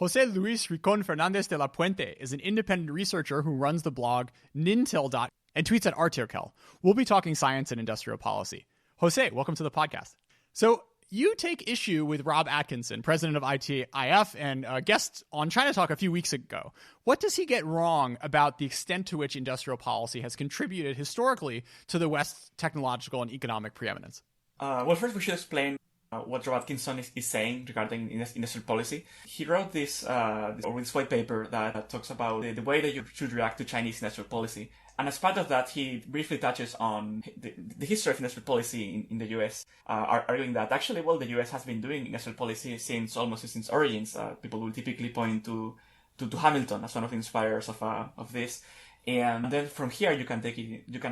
Jose Luis Ricon Fernandez de la Puente is an independent researcher who runs the blog Nintel and tweets at Artirkel. We'll be talking science and industrial policy. Jose, welcome to the podcast. So you take issue with Rob Atkinson, president of ITIF and a guest on China Talk a few weeks ago. What does he get wrong about the extent to which industrial policy has contributed historically to the West's technological and economic preeminence? Well, first we should explain what Rob Atkinson is saying regarding industrial policy. He wrote this white paper that talks about the way that you should react to Chinese industrial policy. And as part of that, he briefly touches on the history of industrial policy in the US, arguing that actually, well, the US has been doing industrial policy almost since origins. People will typically point to Hamilton as one of the inspirers of this. And then from here, you can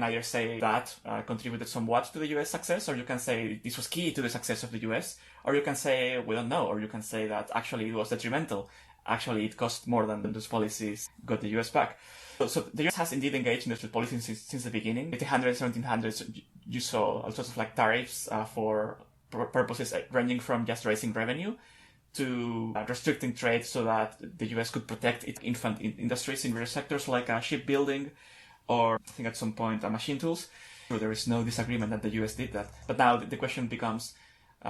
either say that contributed somewhat to the US success, or you can say this was key to the success of the US, or you can say we don't know, or you can say that actually it was detrimental. Actually, it cost more than those policies got the US back. So the US has indeed engaged in industrial policy since the beginning. In the 1700s, you saw all sorts of like tariffs for purposes ranging from just raising revenue to restricting trade so that the US could protect its infant industries in various sectors like shipbuilding or I think at some point machine tools. So there is no disagreement that the US did that. But now the question becomes,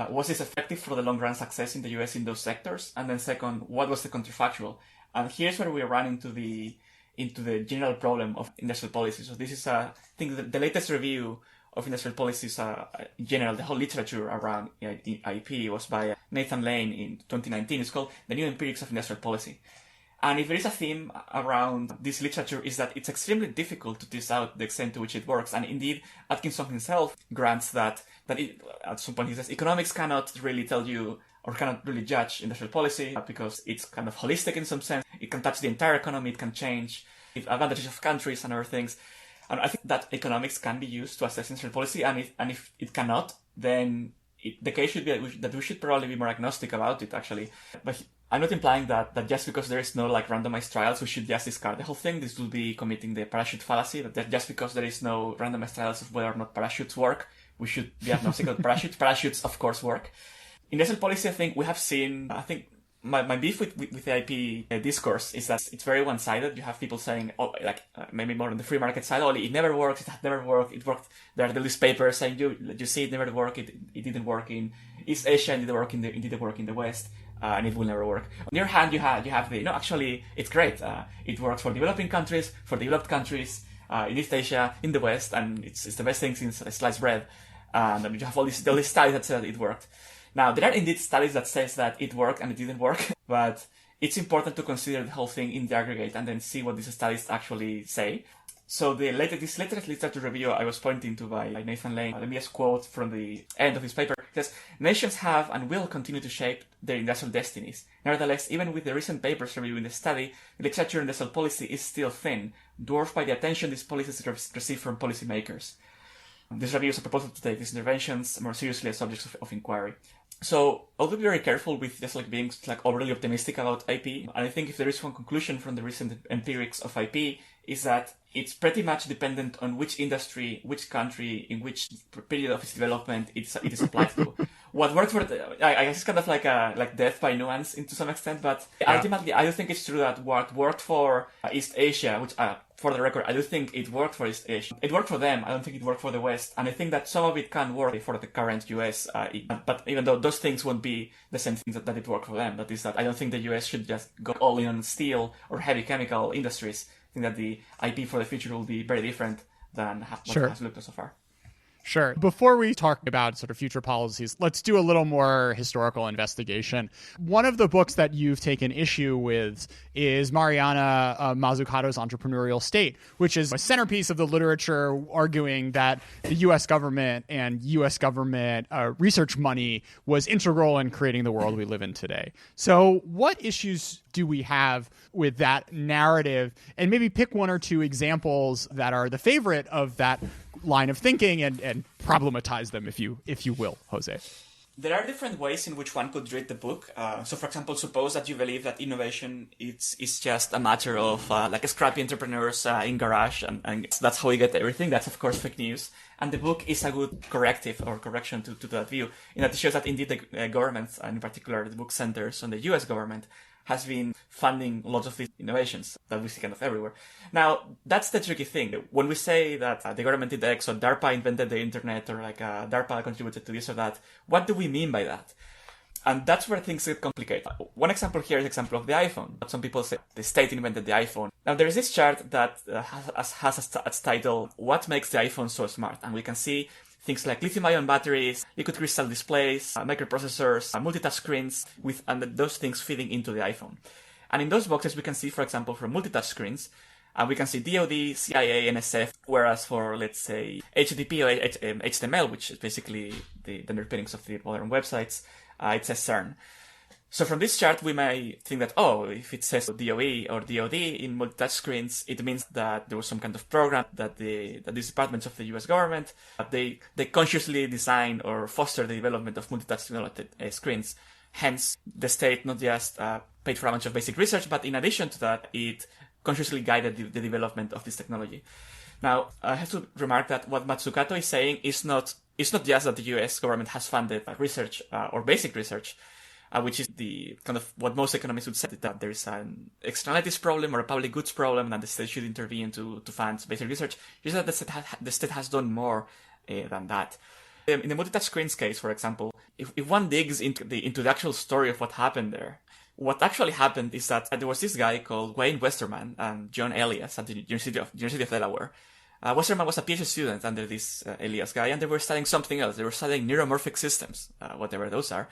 was this effective for the long run success in the US in those sectors? And then second, what was the counterfactual? And here's where we run into the general problem of industrial policy. So this is, I think, the latest review of industrial policies in general. The whole literature around IP was by Nathan Lane in 2019. It's called The New Empirics of Industrial Policy. And if there is a theme around this literature is that it's extremely difficult to tease out the extent to which it works. And indeed, Atkinson himself grants that at some point he says economics cannot really tell you or cannot really judge industrial policy because it's kind of holistic in some sense. It can touch the entire economy. It can change the advantages of countries and other things. And I think that economics can be used to assess industrial policy. And if it cannot, then the case should be that we should probably be more agnostic about it, actually. But I'm not implying that just because there is no like randomized trials, we should just discard the whole thing. This will be committing the parachute fallacy, that just because there is no randomized trials of whether or not parachutes work, we should be agnostic about parachutes. Parachutes, of course, work. Industrial policy, I think we have seen, my beef with the IP discourse is that it's very one-sided. You have people saying, maybe more on the free market side, it never worked, it had never worked, it worked. There are these papers saying, you see, it never worked, it didn't work in East Asia, it didn't work in the West, and it will never work. On the other hand, you have actually, it's great. It works for developing countries, for developed countries, in East Asia, in the West, and it's the best thing since sliced bread. And you have all these studies that say that it worked. Now, there are indeed studies that says that it worked and it didn't work, but it's important to consider the whole thing in the aggregate and then see what these studies actually say. So this latest literature review I was pointing to by Nathan Lane, let me just quote from the end of his paper. It says, nations have and will continue to shape their industrial destinies. Nevertheless, even with the recent papers reviewing the study, the literature on industrial policy is still thin, dwarfed by the attention these policies receive from policymakers. This review is a proposal to take these interventions more seriously as subjects of inquiry. So I'll be very careful with just being overly optimistic about IP. And I think if there is one conclusion from the recent empirics of IP is that it's pretty much dependent on which industry, which country, in which period of its development it is applied to. What worked for I guess it's kind of like death by nuance to some extent, but ultimately I do think it's true that what worked for East Asia, which for the record, I do think it worked for East Asia. It worked for them. I don't think it worked for the West. And I think that some of it can work for the current US. But even though those things won't be the same things that it worked for them, that is that I don't think the US should just go all in on steel or heavy chemical industries. I think that the IP for the future will be very different than what it has looked at so far. Sure. Before we talk about sort of future policies, let's do a little more historical investigation. One of the books that you've taken issue with is Mariana Mazzucato's Entrepreneurial State, which is a centerpiece of the literature arguing that the U.S. government and U.S. government research money was integral in creating the world we live in today. So what issues do we have with that narrative? And maybe pick one or two examples that are the favorite of that line of thinking and problematize them, if you will, Jose. There are different ways in which one could read the book. So, for example, suppose that you believe that innovation is just a matter of scrappy entrepreneurs in garage, and that's how we get everything. That's, of course, fake news. And the book is a good corrective or correction to that view, in that it shows that indeed the governments, and in particular the book centers on the U.S. government, has been funding lots of these innovations that we see kind of everywhere. Now, that's the tricky thing. When we say that the government did X, or DARPA invented the internet, or like DARPA contributed to this or that, what do we mean by that? And that's where things get complicated. One example here is the example of the iPhone. Some people say the state invented the iPhone. Now, there is this chart that has as title, What Makes the iPhone So Smart? And we can see things like lithium-ion batteries, liquid crystal displays, microprocessors, multitouch screens, and those things feeding into the iPhone. And in those boxes, we can see, for example, for multitouch screens, we can see DoD, CIA, NSF, whereas for, let's say, HTTP or HTML, which is basically the underpinnings of the modern websites, it says CERN. So from this chart, we may think that, if it says DOE or DoD in multi-touch screens, it means that there was some kind of program that these departments of the US government, they consciously design or foster the development of multi-touch screens. Hence, the state not just paid for a bunch of basic research, but in addition to that, it consciously guided the development of this technology. Now, I have to remark that what Mazzucato is saying is not just that the US government has funded research or basic research, which is the kind of what most economists would say, that there is an externalities problem or a public goods problem and the state should intervene to fund basic research. It's that the state has done more than that. In the multi-touch screens case, for example, if one digs into the actual story of what happened there, what actually happened is that there was this guy called Wayne Westerman and John Elias at the University of Delaware. Westerman was a PhD student under this Elias guy, and they were studying something else. They were studying neuromorphic systems, whatever those are.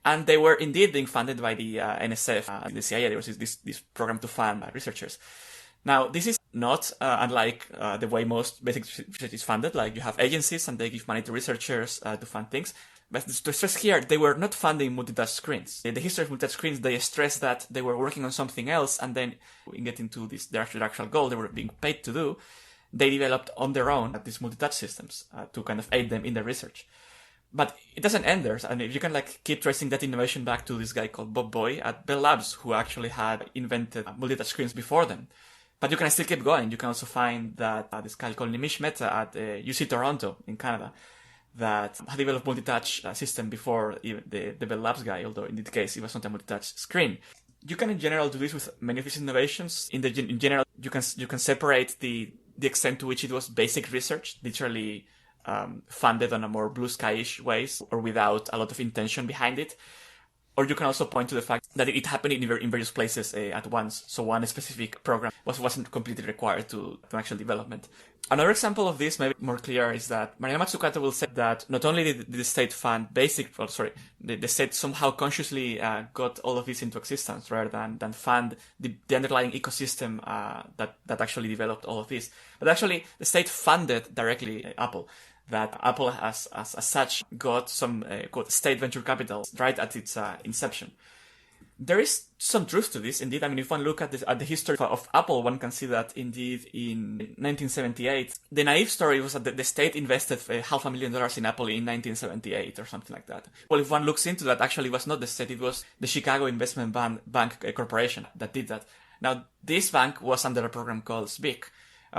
And they were indeed being funded by the NSF and the CIA. There was this program to fund researchers. Now, this is not unlike the way most basic research is funded. Like, you have agencies and they give money to researchers to fund things. But to stress here, they were not funding multitouch screens. In the history of multitouch screens, they stressed that they were working on something else, and then in getting to their actual goal they were being paid to do, they developed on their own these multitouch systems to kind of aid them in their research. But it doesn't end there. And if you can keep tracing that innovation back to this guy called Bob Boy at Bell Labs, who actually had invented multitouch screens before them. But you can still keep going. You can also find that this guy called Nimish Mehta at UC Toronto in Canada that had developed multi-touch system before even the Bell Labs guy, although in this case it was not a multi-touch screen. You can in general do this with many of these innovations. In general, you can separate the extent to which it was basic research, literally funded on a more blue sky-ish ways or without a lot of intention behind it. Or you can also point to the fact that it happened in various places at once. So one specific program wasn't completely required to actual development. Another example of this, maybe more clear, is that Mariana Mazzucato will say that not only did the state fund the state somehow consciously got all of this into existence rather than fund the underlying ecosystem that actually developed all of this. But actually, the state funded directly Apple. That Apple has, as such, got some quote state venture capital right at its inception. There is some truth to this, indeed. I mean, if one look at the history of Apple, one can see that indeed in 1978, the naive story was that the state invested $500,000 in Apple in 1978 or something like that. Well, if one looks into that, actually it was not the state, it was the Chicago Investment Bank Corporation that did that. Now, this bank was under a program called SBIC,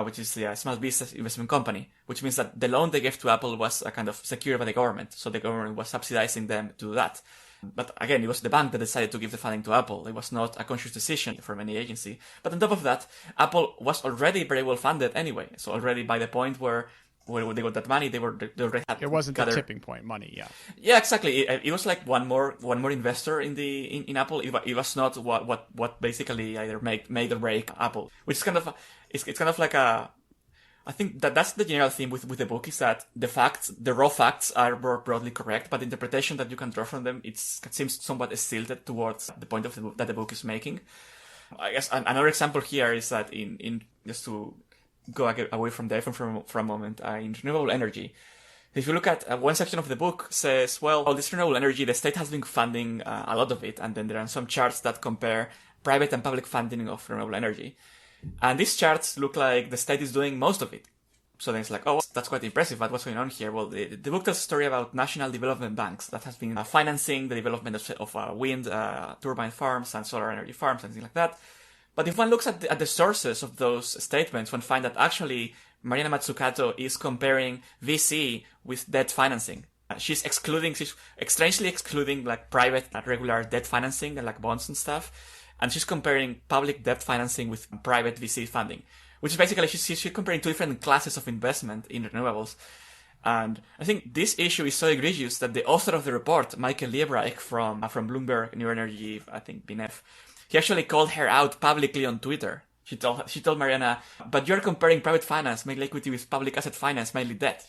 which is the Small Business Investment Company, which means that the loan they gave to Apple was kind of secured by the government, so the government was subsidizing them to do that. But again, it was the bank that decided to give the funding to Apple. It was not a conscious decision from any agency. But on top of that, Apple was already very well funded anyway. So already by the point where they got that money, they already had. It wasn't the tipping point money, yeah. Yeah, exactly. It was like one more investor in Apple. It was not what basically either made or break Apple, which is kind of it's kind of like a. I think that's the general theme with the book, is that the raw facts are more broadly correct, but the interpretation that you can draw from them, it seems somewhat stilted towards the point of the book that the book is making. I guess another example here is that in just to go away from the iPhone for a moment, in renewable energy. If you look at one section of the book says, well, all this renewable energy, the state has been funding a lot of it, and then there are some charts that compare private and public funding of renewable energy. And these charts look like the state is doing most of it. So then it's like, oh, that's quite impressive, but what's going on here? Well, the book tells a story about national development banks that has been financing the development of wind turbine farms and solar energy farms and things like that. But if one looks at the sources of those statements, one finds that actually Mariana Mazzucato is comparing VC with debt financing. She's strangely excluding like private, regular debt financing and like bonds and stuff. and she's comparing public debt financing with private VC funding, which is basically she's comparing two different classes of investment in renewables. And I think this issue is so egregious that the author of the report, Michael Liebreich from Bloomberg New Energy, I think BNF, he actually called her out publicly on Twitter. She told Mariana, but you're comparing private finance, mainly equity, with public asset finance, mainly debt.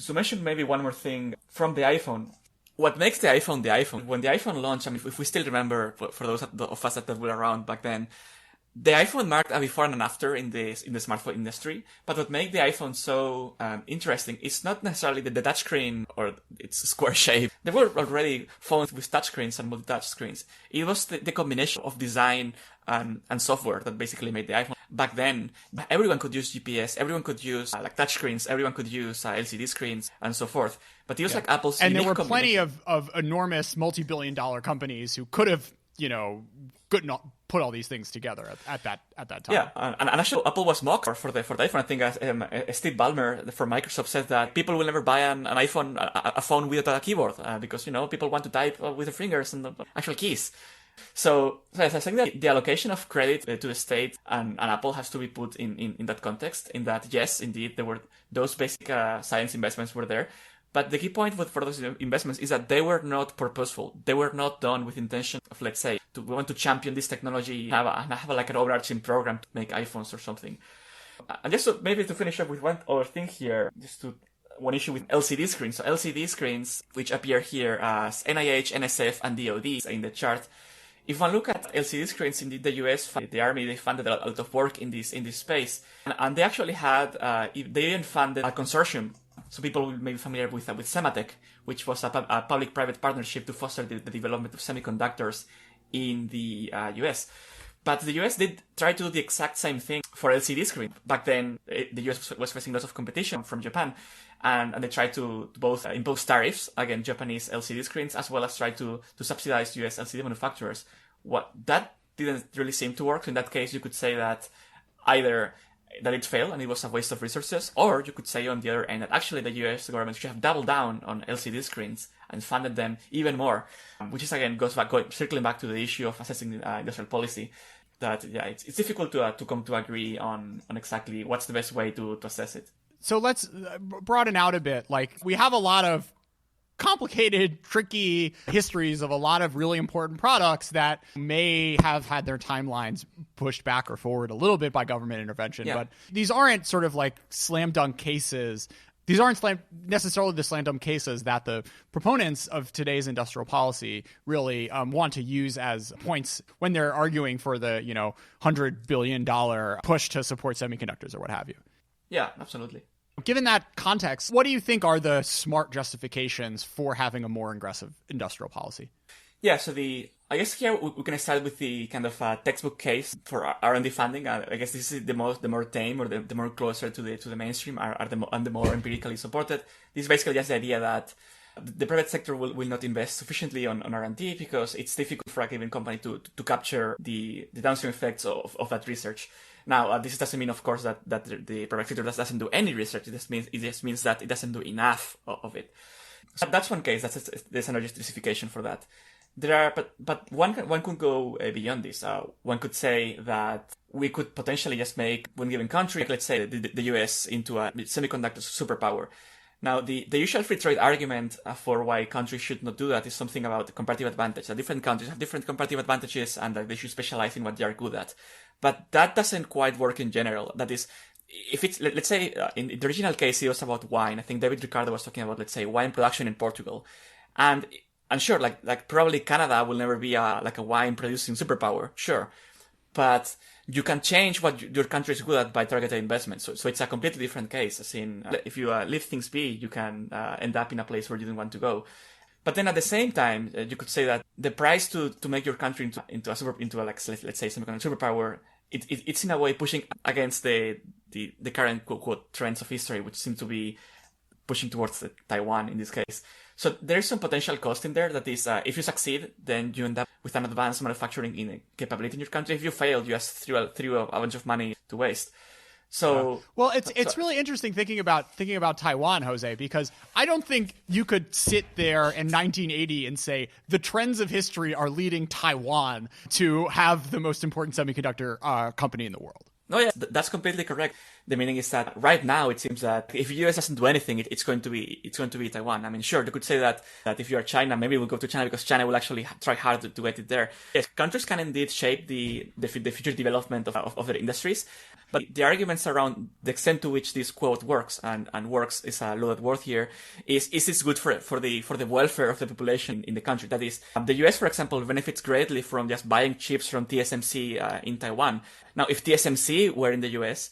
To mention maybe one more thing from the iPhone, what makes the iPhone, when the iPhone launched, I mean, if we still remember, for those of us that were around back then, the iPhone marked a before and an after in the smartphone industry. But what made the iPhone so interesting is not necessarily the touchscreen or its square shape. There were already phones with touchscreens and multi-touch screens. It was the combination of design and software that basically made the iPhone. Back then, everyone could use GPS, everyone could use like touchscreens, everyone could use LCD screens, and so forth. But it was like Apple's and there were plenty of enormous multi-billion-dollar companies who could have, put all these things together at that time. Yeah, and actually Apple was mocked for the iPhone. I think Steve Ballmer from Microsoft said that people will never buy an iPhone, a phone without a keyboard because people want to type with their fingers and the actual keys. So I think that the allocation of credit to the state and Apple has to be put in that context. In that, yes, indeed, there were those basic science investments were there. But the key point for those investments is that they were not purposeful. They were not done with intention of, let's say, we want to champion this technology, have like an overarching program to make iPhones or something. And just maybe to finish up with one other thing here, one issue with LCD screens. So LCD screens, which appear here as NIH, NSF, and DoD in the chart. If one look at LCD screens, indeed the US, the Army, they funded a lot of work in this space. And they actually had, they even funded a consortium. So people may be familiar with Sematech, which was a public-private partnership to foster the development of semiconductors in the US. But the US did try to do the exact same thing for LCD screen. Back then, the US was facing lots of competition from Japan, and they tried to both impose tariffs against Japanese LCD screens, as well as try to subsidize US LCD manufacturers. That didn't really seem to work. So in that case, you could say that either that it failed and it was a waste of resources, or you could say on the other end that actually the US government should have doubled down on LCD screens and funded them even more, which is again circling back to the issue of assessing industrial policy. That it's difficult to come to agree on exactly what's the best way to assess it. So let's broaden out a bit. Like, we have a lot of complicated, tricky histories of a lot of really important products that may have had their timelines pushed back or forward a little bit by government intervention. Yeah. But these aren't sort of like slam dunk cases. These aren't necessarily the slam dunk cases that the proponents of today's industrial policy really want to use as points when they're arguing for the $100 billion push to support semiconductors or what have you. Yeah, absolutely. Given that context, what do you think are the smart justifications for having a more aggressive industrial policy? Yeah, so I guess here we can start with the kind of textbook case for R&D funding. I guess this is the more tame or the more closer to the mainstream and the more empirically supported. This is basically just the idea that the private sector will not invest sufficiently on R&D because it's difficult for a given company to capture the downstream effects of that research. Now, this doesn't mean, of course, that the private sector doesn't do any research. It just means that it doesn't do enough of it. So that's one case. There's another justification for that. But one could go beyond this. One could say that we could potentially just make one given country, let's say the US, into a semiconductor superpower. Now, the usual free trade argument for why countries should not do that is something about the comparative advantage. Different countries have different comparative advantages and they should specialize in what they are good at. But that doesn't quite work in general. That is, if it's, let's say, in the original case, it was about wine. I think David Ricardo was talking about, let's say, wine production in Portugal. And sure, like probably Canada will never be a wine producing superpower. Sure. But you can change what your country is good at by targeted investment. So it's a completely different case. As in, if you leave things be, you can end up in a place where you didn't want to go. But then at the same time, you could say that the price to make your country into let's say semiconductor superpower, it's in a way pushing against the current quote trends of history, which seem to be pushing towards Taiwan in this case. So there is some potential cost in there. That is, if you succeed, then you end up with an advanced manufacturing capability in your country. If you fail, you just threw a bunch of money to waste. So well, it's really interesting thinking about Taiwan, Jose, because I don't think you could sit there in 1980 and say the trends of history are leading Taiwan to have the most important semiconductor company in the world. No, yeah, that's completely correct. The meaning is that right now it seems that if the US doesn't do anything, it's going to be Taiwan. I mean, sure, they could say that if you are China, maybe we'll go to China because China will actually try hard to get it there. Yes, countries can indeed shape the future development of their industries, but the arguments around the extent to which this quote works and works is a loaded word here is this good for the welfare of the population in the country? That is, the US, for example, benefits greatly from just buying chips from TSMC in Taiwan. Now, if TSMC were in the US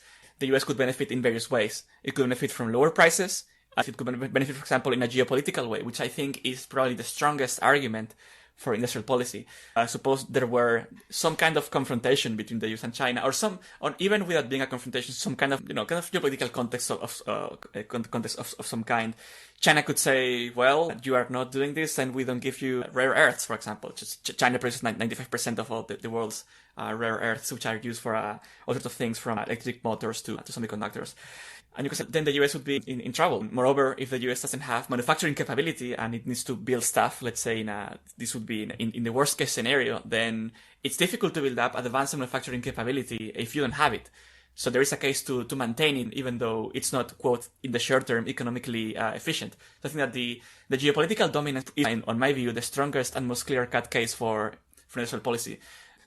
could benefit in various ways. It could benefit from lower prices. It could benefit, for example, in a geopolitical way, which I think is probably the strongest argument for industrial policy. Suppose there were some kind of confrontation between the US and China, or even without being a confrontation, some kind of geopolitical context of some kind. China could say, well, you are not doing this, and we don't give you rare earths, for example. China produces 95% of all the world's rare earths, which are used for all sorts of things, from electric motors to semiconductors. And you can say, then the US would be in trouble. Moreover, if the US doesn't have manufacturing capability and it needs to build stuff, let's say this would be in the worst case scenario, then it's difficult to build up advanced manufacturing capability if you don't have it. So there is a case to maintain it, even though it's not, quote, in the short term, economically efficient. So I think that the geopolitical dominance is, on my view, the strongest and most clear-cut case for industrial policy.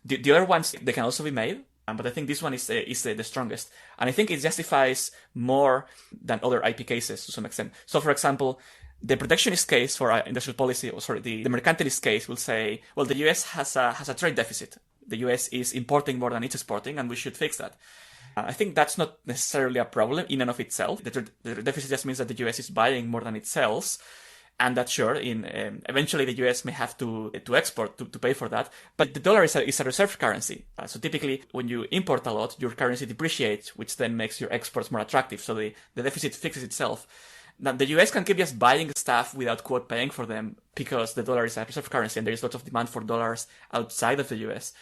The other ones, they can also be made, but I think this one is the strongest. And I think it justifies more than other IP cases to some extent. So, for example, the protectionist case for industrial policy, the mercantilist case will say, well, the US has a trade deficit. The US is importing more than it's exporting, and we should fix that. I think that's not necessarily a problem in and of itself. The deficit just means that the US is buying more than it sells. And that, sure, eventually the US may have to export to pay for that. But the dollar is a reserve currency. So typically, when you import a lot, your currency depreciates, which then makes your exports more attractive. So the deficit fixes itself. Now, the US can keep just buying stuff without, quote, paying for them because the dollar is a reserve currency and there is lots of demand for dollars outside of the US.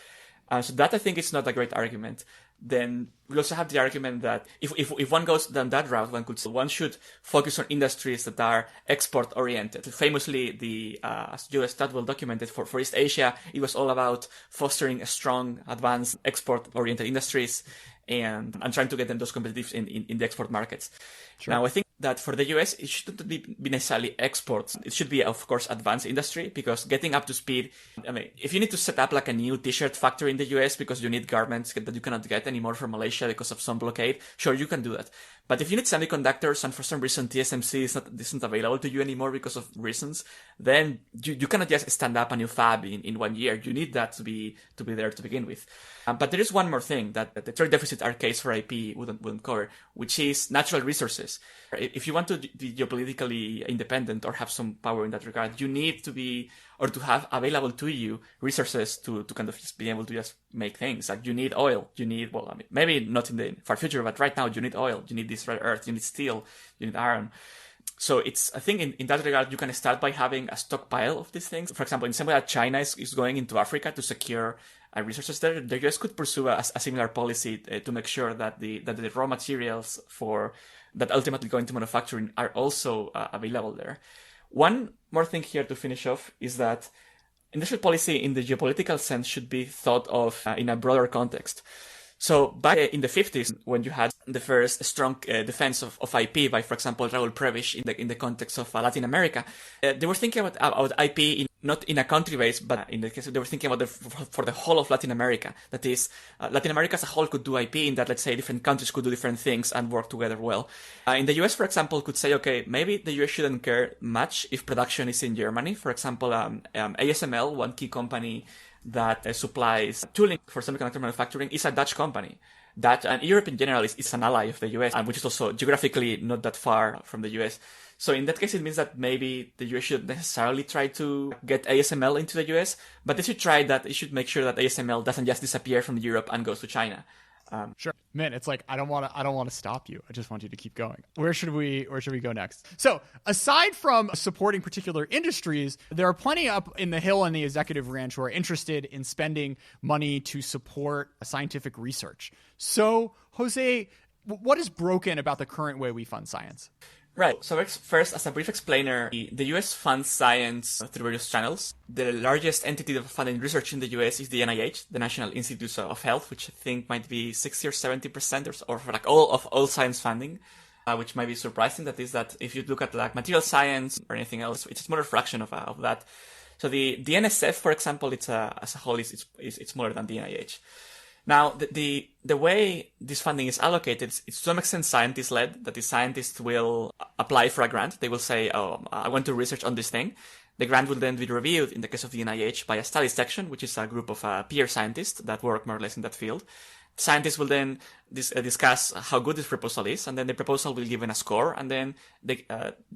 So that, I think, is not a great argument. Then we also have the argument that if one goes down that route, one should focus on industries that are export oriented. Famously, the US that well documented for East Asia, it was all about fostering a strong, advanced export oriented industries and trying to get them those competitive in the export markets. Sure. Now, I think that for the US, it shouldn't be necessarily exports. It should be, of course, advanced industry, because getting up to speed, I mean, if you need to set up like a new t-shirt factory in the US because you need garments that you cannot get anymore from Malaysia because of some blockade, sure, you can do that. But if you need semiconductors and for some reason TSMC isn't available to you anymore because of reasons, then you cannot just stand up a new fab in 1 year. You need that to be there to begin with. But there is one more thing that the trade deficit case for IP wouldn't cover, which is natural resources. If you want to be geopolitically independent or have some power in that regard, you need to be, or to have available to you, resources to kind of just be able to just make things. Like you need oil, you need, well, I mean, maybe not in the far future, but right now you need oil, you need this rare earth, you need steel, you need iron. So it's, I think in that regard, you can start by having a stockpile of these things. For example, in the same way that China is going into Africa to secure resources there, the US could pursue a similar policy to make sure that the raw materials that ultimately go into manufacturing are also available there. One more thing here to finish off is that industrial policy in the geopolitical sense should be thought of in a broader context. So back in the 50s, when you had the first strong defense of IP by, for example, Raúl Prebisch in the context of Latin America, they were thinking about IP not in a country base, but in the case they were thinking about for the whole of Latin America. That is, Latin America as a whole could do IP in that, let's say, different countries could do different things and work together well. In the US, for example, could say, okay, maybe the US shouldn't care much if production is in Germany. For example, ASML, one key company that supplies tooling for semiconductor manufacturing, is a Dutch company. That, and Europe in general is an ally of the US, which is also geographically not that far from the US. So in that case, it means that maybe the US should necessarily try to get ASML into the US, but they should try that. They should make sure that ASML doesn't just disappear from Europe and goes to China. Sure. Man, it's like I don't want to stop you. I just want you to keep going. Where should we go next? So, aside from supporting particular industries, there are plenty up in the Hill and the executive branch who are interested in spending money to support scientific research. So, Jose, What is broken about the current way we fund science? Right. So first, as a brief explainer, the US funds science through various channels. The largest entity that funding research in the US is the NIH, the National Institutes of Health, which I think might be 60 or 70% or for like all science funding, which might be surprising. That is that if you look at like material science or anything else, it's a smaller fraction of that. So the NSF, for example, it's as a whole it's smaller than the NIH. Now, the way this funding is allocated, it's to some extent scientist-led, that the scientists will apply for a grant. They will say, oh, I want to research on this thing. The grant will then be reviewed, in the case of the NIH, by a study section, which is a group of peer scientists that work more or less in that field. Scientists will then discuss how good this proposal is, and then the proposal will be given a score, and then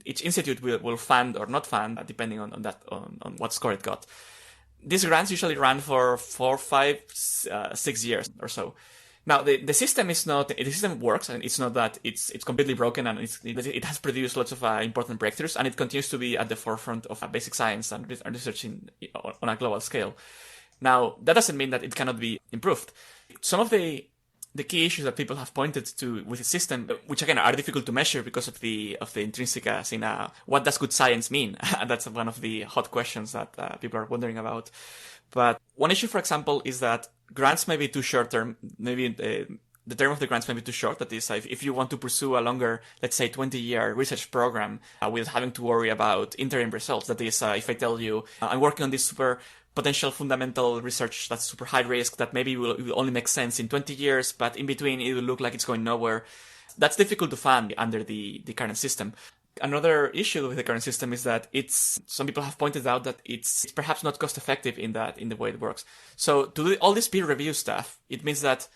each institute will fund or not fund, depending on what score it got. These grants usually run for 4, 5, 6 years or so. Now, the system works, and it's not that it's completely broken, and it has produced lots of important breakthroughs, and it continues to be at the forefront of basic science and research on a global scale. Now, that doesn't mean that it cannot be improved. Some of the key issues that people have pointed to with the system, which again are difficult to measure because of the intrinsic what does good science mean? That's one of the hot questions that people are wondering about. But one issue, for example, is that grants may be too short term. Maybe the term of the grants may be too short. That is, if you want to pursue a longer, let's say 20-year research program without having to worry about interim results. That is, if I tell you, I'm working on this super potential fundamental research that's super high risk that maybe will only make sense in 20 years, but in between it will look like it's going nowhere. That's difficult to fund under the current system. Another issue with the current system is that some people have pointed out that it's perhaps not cost effective in the way it works. So to do all this peer review stuff, it means that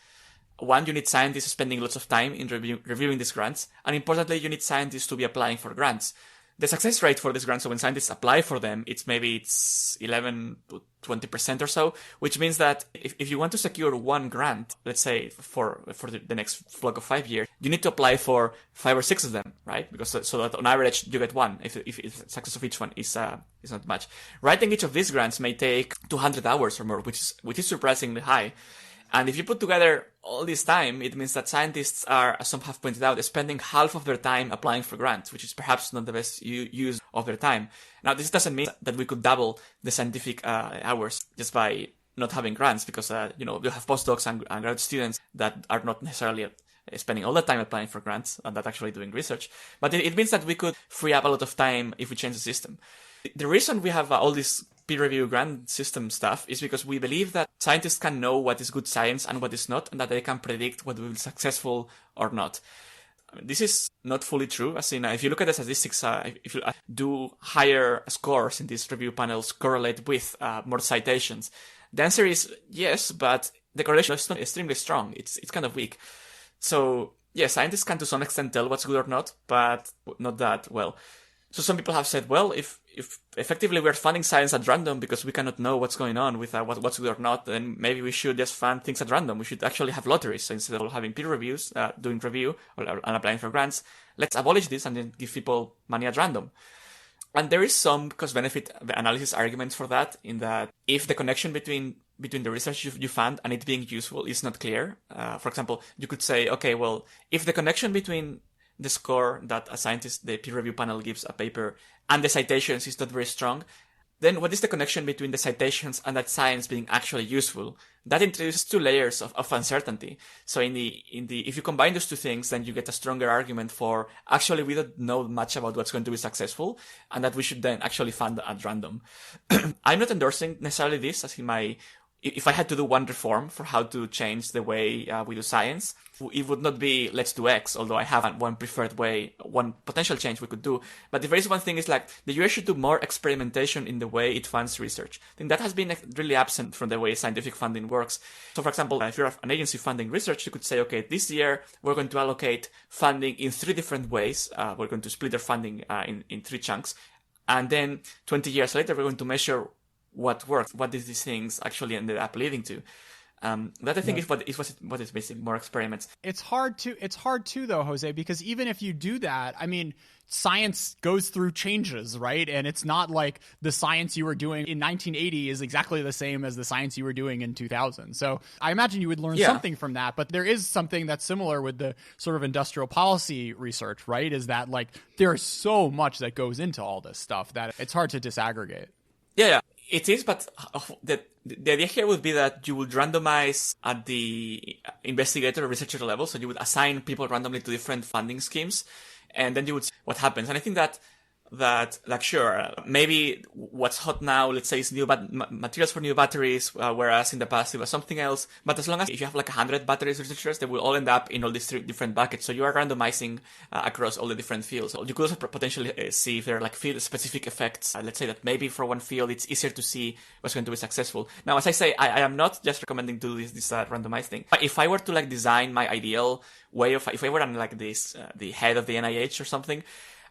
one, you need scientists spending lots of time in reviewing these grants, and importantly, you need scientists to be applying for grants. The success rate for these grants, so when scientists apply for them, it's 11 to 20% or so, which means that if you want to secure one grant, let's say for the next block of 5 years, you need to apply for 5 or 6 of them, right? Because so that on average you get one. If success of each one is not much. Writing each of these grants may take 200 hours or more, which is surprisingly high. And if you put together all this time, it means that scientists are, as some have pointed out, spending half of their time applying for grants, which is perhaps not the best use of their time. Now, this doesn't mean that we could double the scientific hours just by not having grants, because you have postdocs and grad students that are not necessarily spending all the time applying for grants and that actually doing research. But it means that we could free up a lot of time if we change the system. The reason we have all this peer review grant system stuff is because we believe that scientists can know what is good science and what is not, and that they can predict what will be successful or not. This is not fully true, as in if you look at the statistics, if you do higher scores in these review panels correlate with more citations, the answer is yes, but the correlation is not extremely strong. It's kind of weak. So yeah, scientists can to some extent tell what's good or not, but not that well. So some people have said, well, if effectively we're funding science at random because we cannot know what's going on with what's good or not, then maybe we should just fund things at random. We should actually have lotteries. So instead of having peer reviews, doing review and applying for grants, let's abolish this and then give people money at random. And there is some cost-benefit analysis arguments for that, in that if the connection between the research you fund and it being useful is not clear, for example, you could say, okay, well, if the connection between the score that the peer review panel gives a paper, and the citations is not very strong, then what is the connection between the citations and that science being actually useful? That introduces 2 layers of uncertainty. So if you combine those 2 things, then you get a stronger argument for actually we don't know much about what's going to be successful, and that we should then actually fund at random. I'm not endorsing necessarily this, as if I had to do one reform for how to change the way we do science, it would not be let's do X, although I have one preferred way, one potential change we could do. But the very one thing is like the US should do more experimentation in the way it funds research. I think that has been really absent from the way scientific funding works. So for example, if you're an agency funding research, you could say, okay, this year we're going to allocate funding in 3 different ways. We're going to split their funding in 3 chunks. And then 20 years later, we're going to measure what worked. What did these things actually ended up leading to? That I think is what is basically more experiments. It's hard too though, Jose, because even if you do that, I mean, science goes through changes, right? And it's not like the science you were doing in 1980 is exactly the same as the science you were doing in 2000. So I imagine you would learn something from that, but there is something that's similar with the sort of industrial policy research, right? Is that like there's so much that goes into all this stuff that it's hard to disaggregate. Yeah, it is, but the idea here would be that you would randomize at the investigator or researcher level, so you would assign people randomly to different funding schemes, and then you would see what happens. And I think that like, sure, maybe what's hot now, let's say, is new materials for new batteries, whereas in the past it was something else. But as long as if you have like 100 batteries researchers, they will all end up in all these three different buckets. So you are randomizing across all the different fields. So you could also potentially see if there are like field-specific effects. Let's say that maybe for one field, it's easier to see what's going to be successful. Now, as I say, I am not just recommending to do this randomized thing. But if I were to like design my ideal way of, if I were on like this, the head of the NIH or something,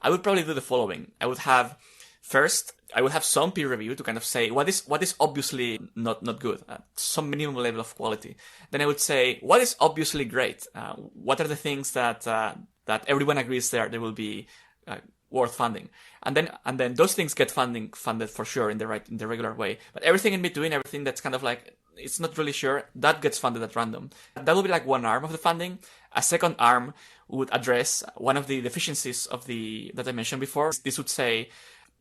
I would probably do the following. I would have some peer review to kind of say what is obviously not good, some minimum level of quality. Then I would say what is obviously great. What are the things that everyone agrees they will be worth funding, and then those things get funded for sure in the regular way. But everything in between, everything that's kind of like it's not really sure, that gets funded at random. That will be like one arm of the funding. A second arm would address one of the deficiencies that I mentioned before. This would say,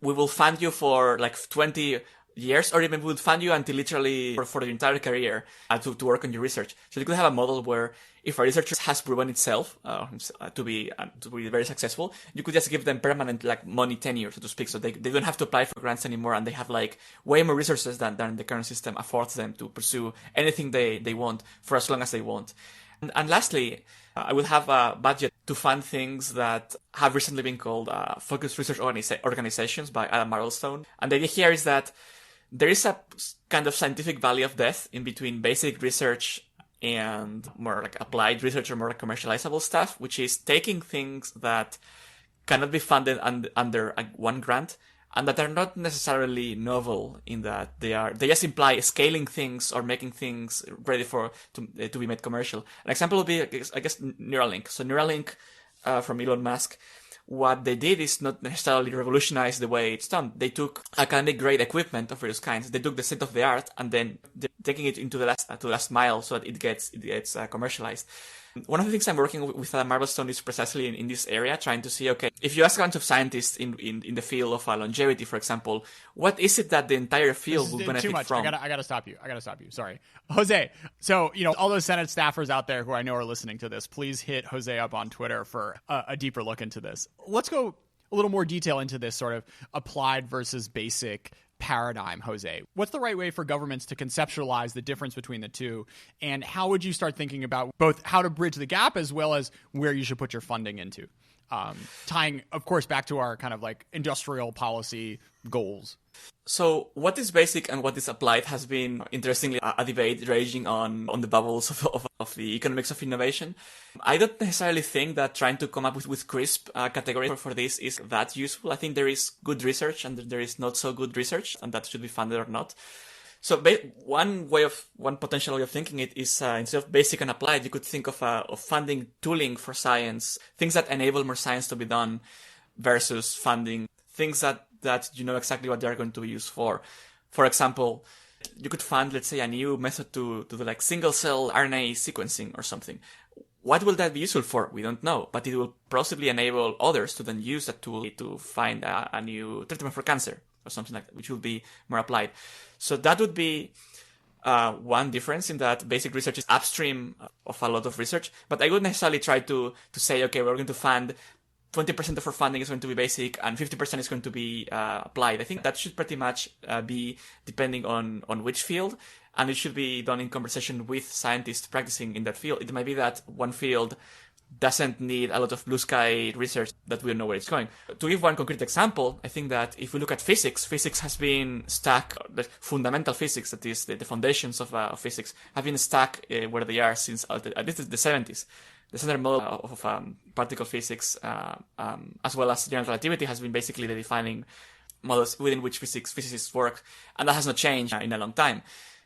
we will fund you for like 20 years, or even we would fund you until literally for your entire career to work on your research. So you could have a model where if a researcher has proven itself to be very successful, you could just give them permanent like money tenure, so to speak. So they don't have to apply for grants anymore, and they have like way more resources than the current system affords them to pursue anything they want for as long as they want. And lastly, I will have a budget to fund things that have recently been called focused research organizations by Adam Marlstone. And the idea here is that there is a kind of scientific valley of death in between basic research and more like applied research or more like commercializable stuff, which is taking things that cannot be funded under one grant and that are not necessarily novel in that they just imply scaling things or making things ready to be made commercial. An example would be, I guess, Neuralink. So Neuralink from Elon Musk, what they did is not necessarily revolutionize the way it's done. They took academic grade equipment of various kinds. They took the state of the art and then they're taking it into the last mile so that it gets commercialized. One of the things I'm working with Marblestone is precisely in this area, trying to see, okay, if you ask a bunch of scientists in the field of longevity, for example, what is it that the entire field will benefit too much. from? I gotta stop you. Sorry. Jose, so, all those Senate staffers out there who I know are listening to this, please hit Jose up on Twitter for a deeper look into this. Let's go a little more detail into this sort of applied versus basic paradigm, Jose. What's the right way for governments to conceptualize the difference between the two? And how would you start thinking about both how to bridge the gap as well as where you should put your funding into? Tying, of course, back to our kind of like industrial policy goals. So what is basic and what is applied has been, interestingly, a debate raging on the bubbles of the economics of innovation. I don't necessarily think that trying to come up with crisp categories for this is that useful. I think there is good research and there is not so good research, and that should be funded or not. So one potential way of thinking it is instead of basic and applied, you could think of funding tooling for science, things that enable more science to be done, versus funding things that you know exactly what they are going to be used for. For example, you could fund, let's say, a new method to do like single cell RNA sequencing or something. What will that be useful for? We don't know, but it will possibly enable others to then use that tool to find a new treatment for cancer or something like that, which will be more applied. So that would be one difference, in that basic research is upstream of a lot of research, but I wouldn't necessarily try to say, okay, we're going to fund 20% of our funding is going to be basic and 50% is going to be applied. I think that should pretty much be depending on which field, and it should be done in conversation with scientists practicing in that field. It might be that one field doesn't need a lot of blue sky research that we don't know where it's going. To give one concrete example, I think that if we look at physics has been stuck, the fundamental physics, that is the foundations of physics, have been stuck where they are since at least the 70s. The standard model of particle physics, as well as general relativity, has been basically the defining models within which physicists work, and that has not changed in a long time.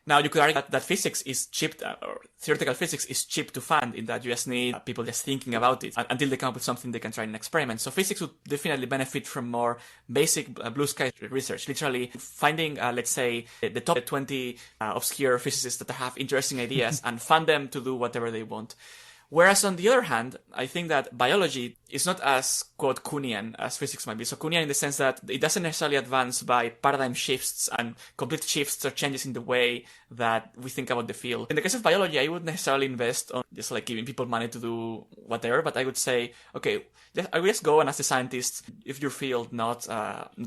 Now, you could argue that physics is cheap, or theoretical physics is cheap to fund, in that you just need people just thinking about it until they come up with something they can try in an experiment. So physics would definitely benefit from more basic blue sky research. Literally finding, let's say, the top 20 obscure physicists that have interesting ideas and fund them to do whatever they want. Whereas on the other hand, I think that biology is not as, quote, Kuhnian as physics might be. So Kuhnian in the sense that it doesn't necessarily advance by paradigm shifts and complete shifts or changes in the way that we think about the field. In the case of biology, I wouldn't necessarily invest on just like giving people money to do whatever, but I would say, okay, I would just go and ask the scientists, if your field not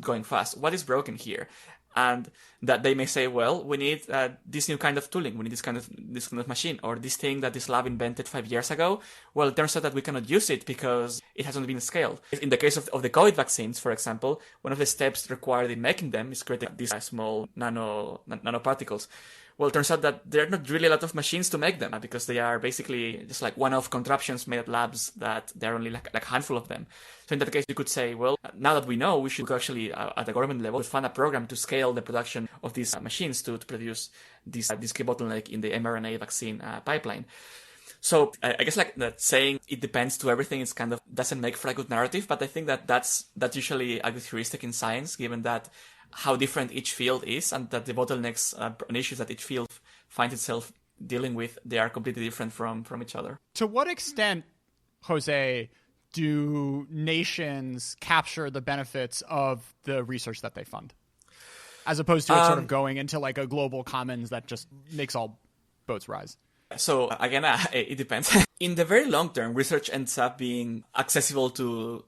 going fast, what is broken here? And that they may say, well, we need this new kind of tooling, we need this kind of machine, or this thing that this lab invented 5 years ago. Well, it turns out that we cannot use it because it hasn't been scaled. In the case of the COVID vaccines, for example, one of the steps required in making them is creating these small nanoparticles. Well, it turns out that there are not really a lot of machines to make them because they are basically just like one-off contraptions made at labs that there are only like a handful of them. So in that case, you could say, well, now that we know, we should actually, at the government level, fund a program to scale the production of these machines to produce this key bottleneck in the mRNA vaccine pipeline. So I guess like that saying it depends to everything is kind of doesn't make for a good narrative, but I think that that's usually a good heuristic in science, given that how different each field is and that the bottlenecks and issues that each field finds itself dealing with, they are completely different from each other. To what extent, Jose, do nations capture the benefits of the research that they fund, as opposed to it sort of going into like a global commons that just makes all boats rise? So again, it depends. In the very long term, research ends up being accessible to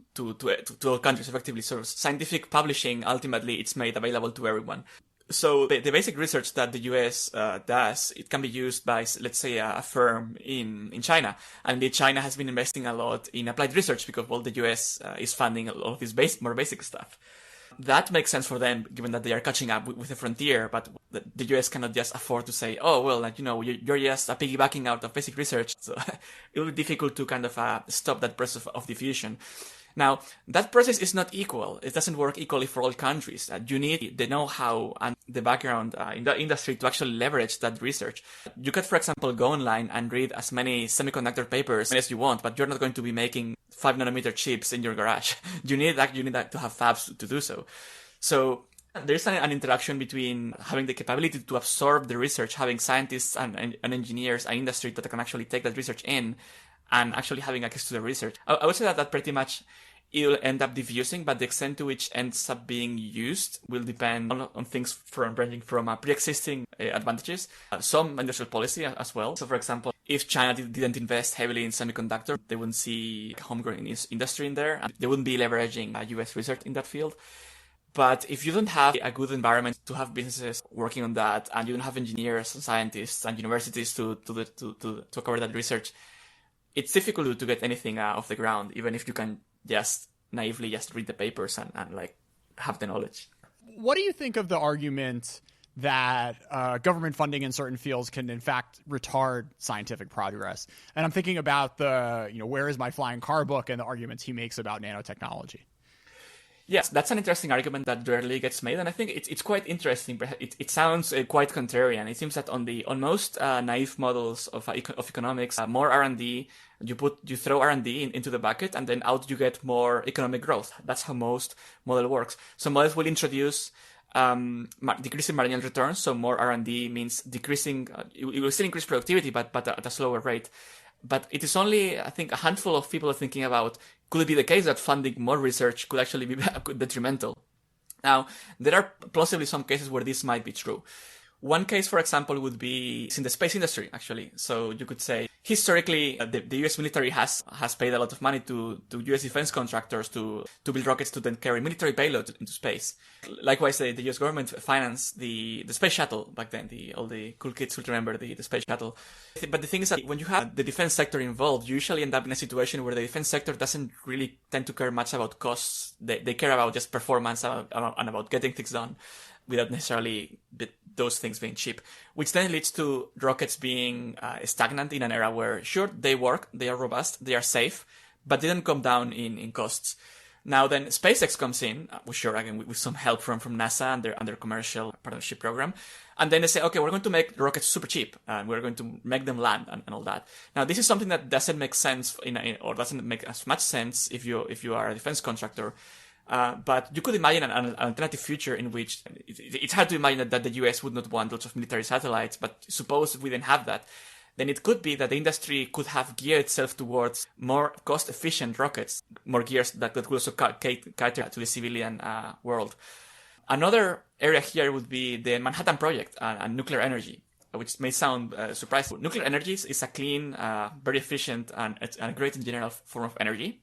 all countries effectively. So scientific publishing, ultimately, it's made available to everyone. So the basic research that the US does, it can be used by, let's say, a firm in China. And China has been investing a lot in applied research because, well, the US is funding a lot of this more basic stuff. That makes sense for them, given that they are catching up with the frontier, but the US cannot just afford to say, oh, well, like, you're just piggybacking out of basic research. So it will be difficult to kind of stop that process of diffusion. Now, that process is not equal. It doesn't work equally for all countries. You need the know-how and the background in the industry to actually leverage that research. You could, for example, go online and read as many semiconductor papers as you want, but you're not going to be making 5-nanometer chips in your garage. You need that to have fabs to do so. So there's an interaction between having the capability to absorb the research, having scientists and engineers and industry that can actually take that research in, and actually having access to the research. I would say that pretty much it'll end up diffusing, but the extent to which ends up being used will depend on things ranging from pre-existing advantages, some industrial policy as well. So, for example, if China didn't invest heavily in semiconductor, they wouldn't see homegrown industry in there. They wouldn't be leveraging US research in that field. But if you don't have a good environment to have businesses working on that, and you don't have engineers and scientists and universities to cover that research, it's difficult to get anything off the ground, even if you can just naively just read the papers and like have the knowledge. What do you think of the argument that government funding in certain fields can in fact retard scientific progress? And I'm thinking about the, where is my flying car book and the arguments he makes about nanotechnology. Yes, that's an interesting argument that rarely gets made, and I think it's quite interesting. It sounds quite contrarian. It seems that on most naive models of economics, more R&D, you throw R&D into the bucket, and then out you get more economic growth. That's how most model works. So models will introduce decreasing marginal returns. So more R&D means decreasing. It will still increase productivity, but at a slower rate. But it is only, I think, a handful of people are thinking about, could it be the case that funding more research could actually be detrimental? Now, there are possibly some cases where this might be true. One case, for example, would be in the space industry, actually. So you could say, historically, the US military has paid a lot of money to US defense contractors to build rockets to then carry military payloads into space. Likewise, the US government financed the space shuttle back then. All the cool kids will remember the space shuttle. But the thing is that when you have the defense sector involved, you usually end up in a situation where the defense sector doesn't really tend to care much about costs. They care about just performance and about getting things done, without necessarily those things being cheap, which then leads to rockets being stagnant in an era where, sure, they work, they are robust, they are safe, but they don't come down in costs. Now then, SpaceX comes in, sure, again, with some help from NASA and their commercial partnership program. And then they say, okay, we're going to make the rockets super cheap, and we're going to make them land and all that. Now, this is something that doesn't make sense or doesn't make as much sense if you are a defense contractor. But you could imagine an alternative future in which it's hard to imagine that the US would not want lots of military satellites, but suppose we didn't have that. Then it could be that the industry could have geared itself towards more cost-efficient rockets, more gears that could also cater to the civilian world. Another area here would be the Manhattan Project and nuclear energy, which may sound surprising. Nuclear energy is a clean, very efficient, and a great in general form of energy.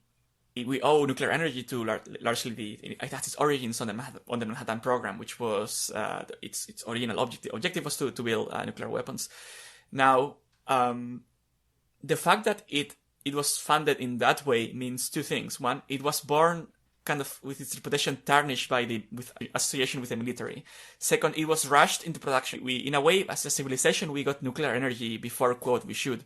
We owe nuclear energy to largely it has its origins on the Manhattan Program, which was its original objective. The objective was to build nuclear weapons. Now, the fact that it was funded in that way means two things. One, it was born kind of with its reputation tarnished with association with the military. Second, it was rushed into production. In a way, as a civilization, we got nuclear energy before, quote, we should.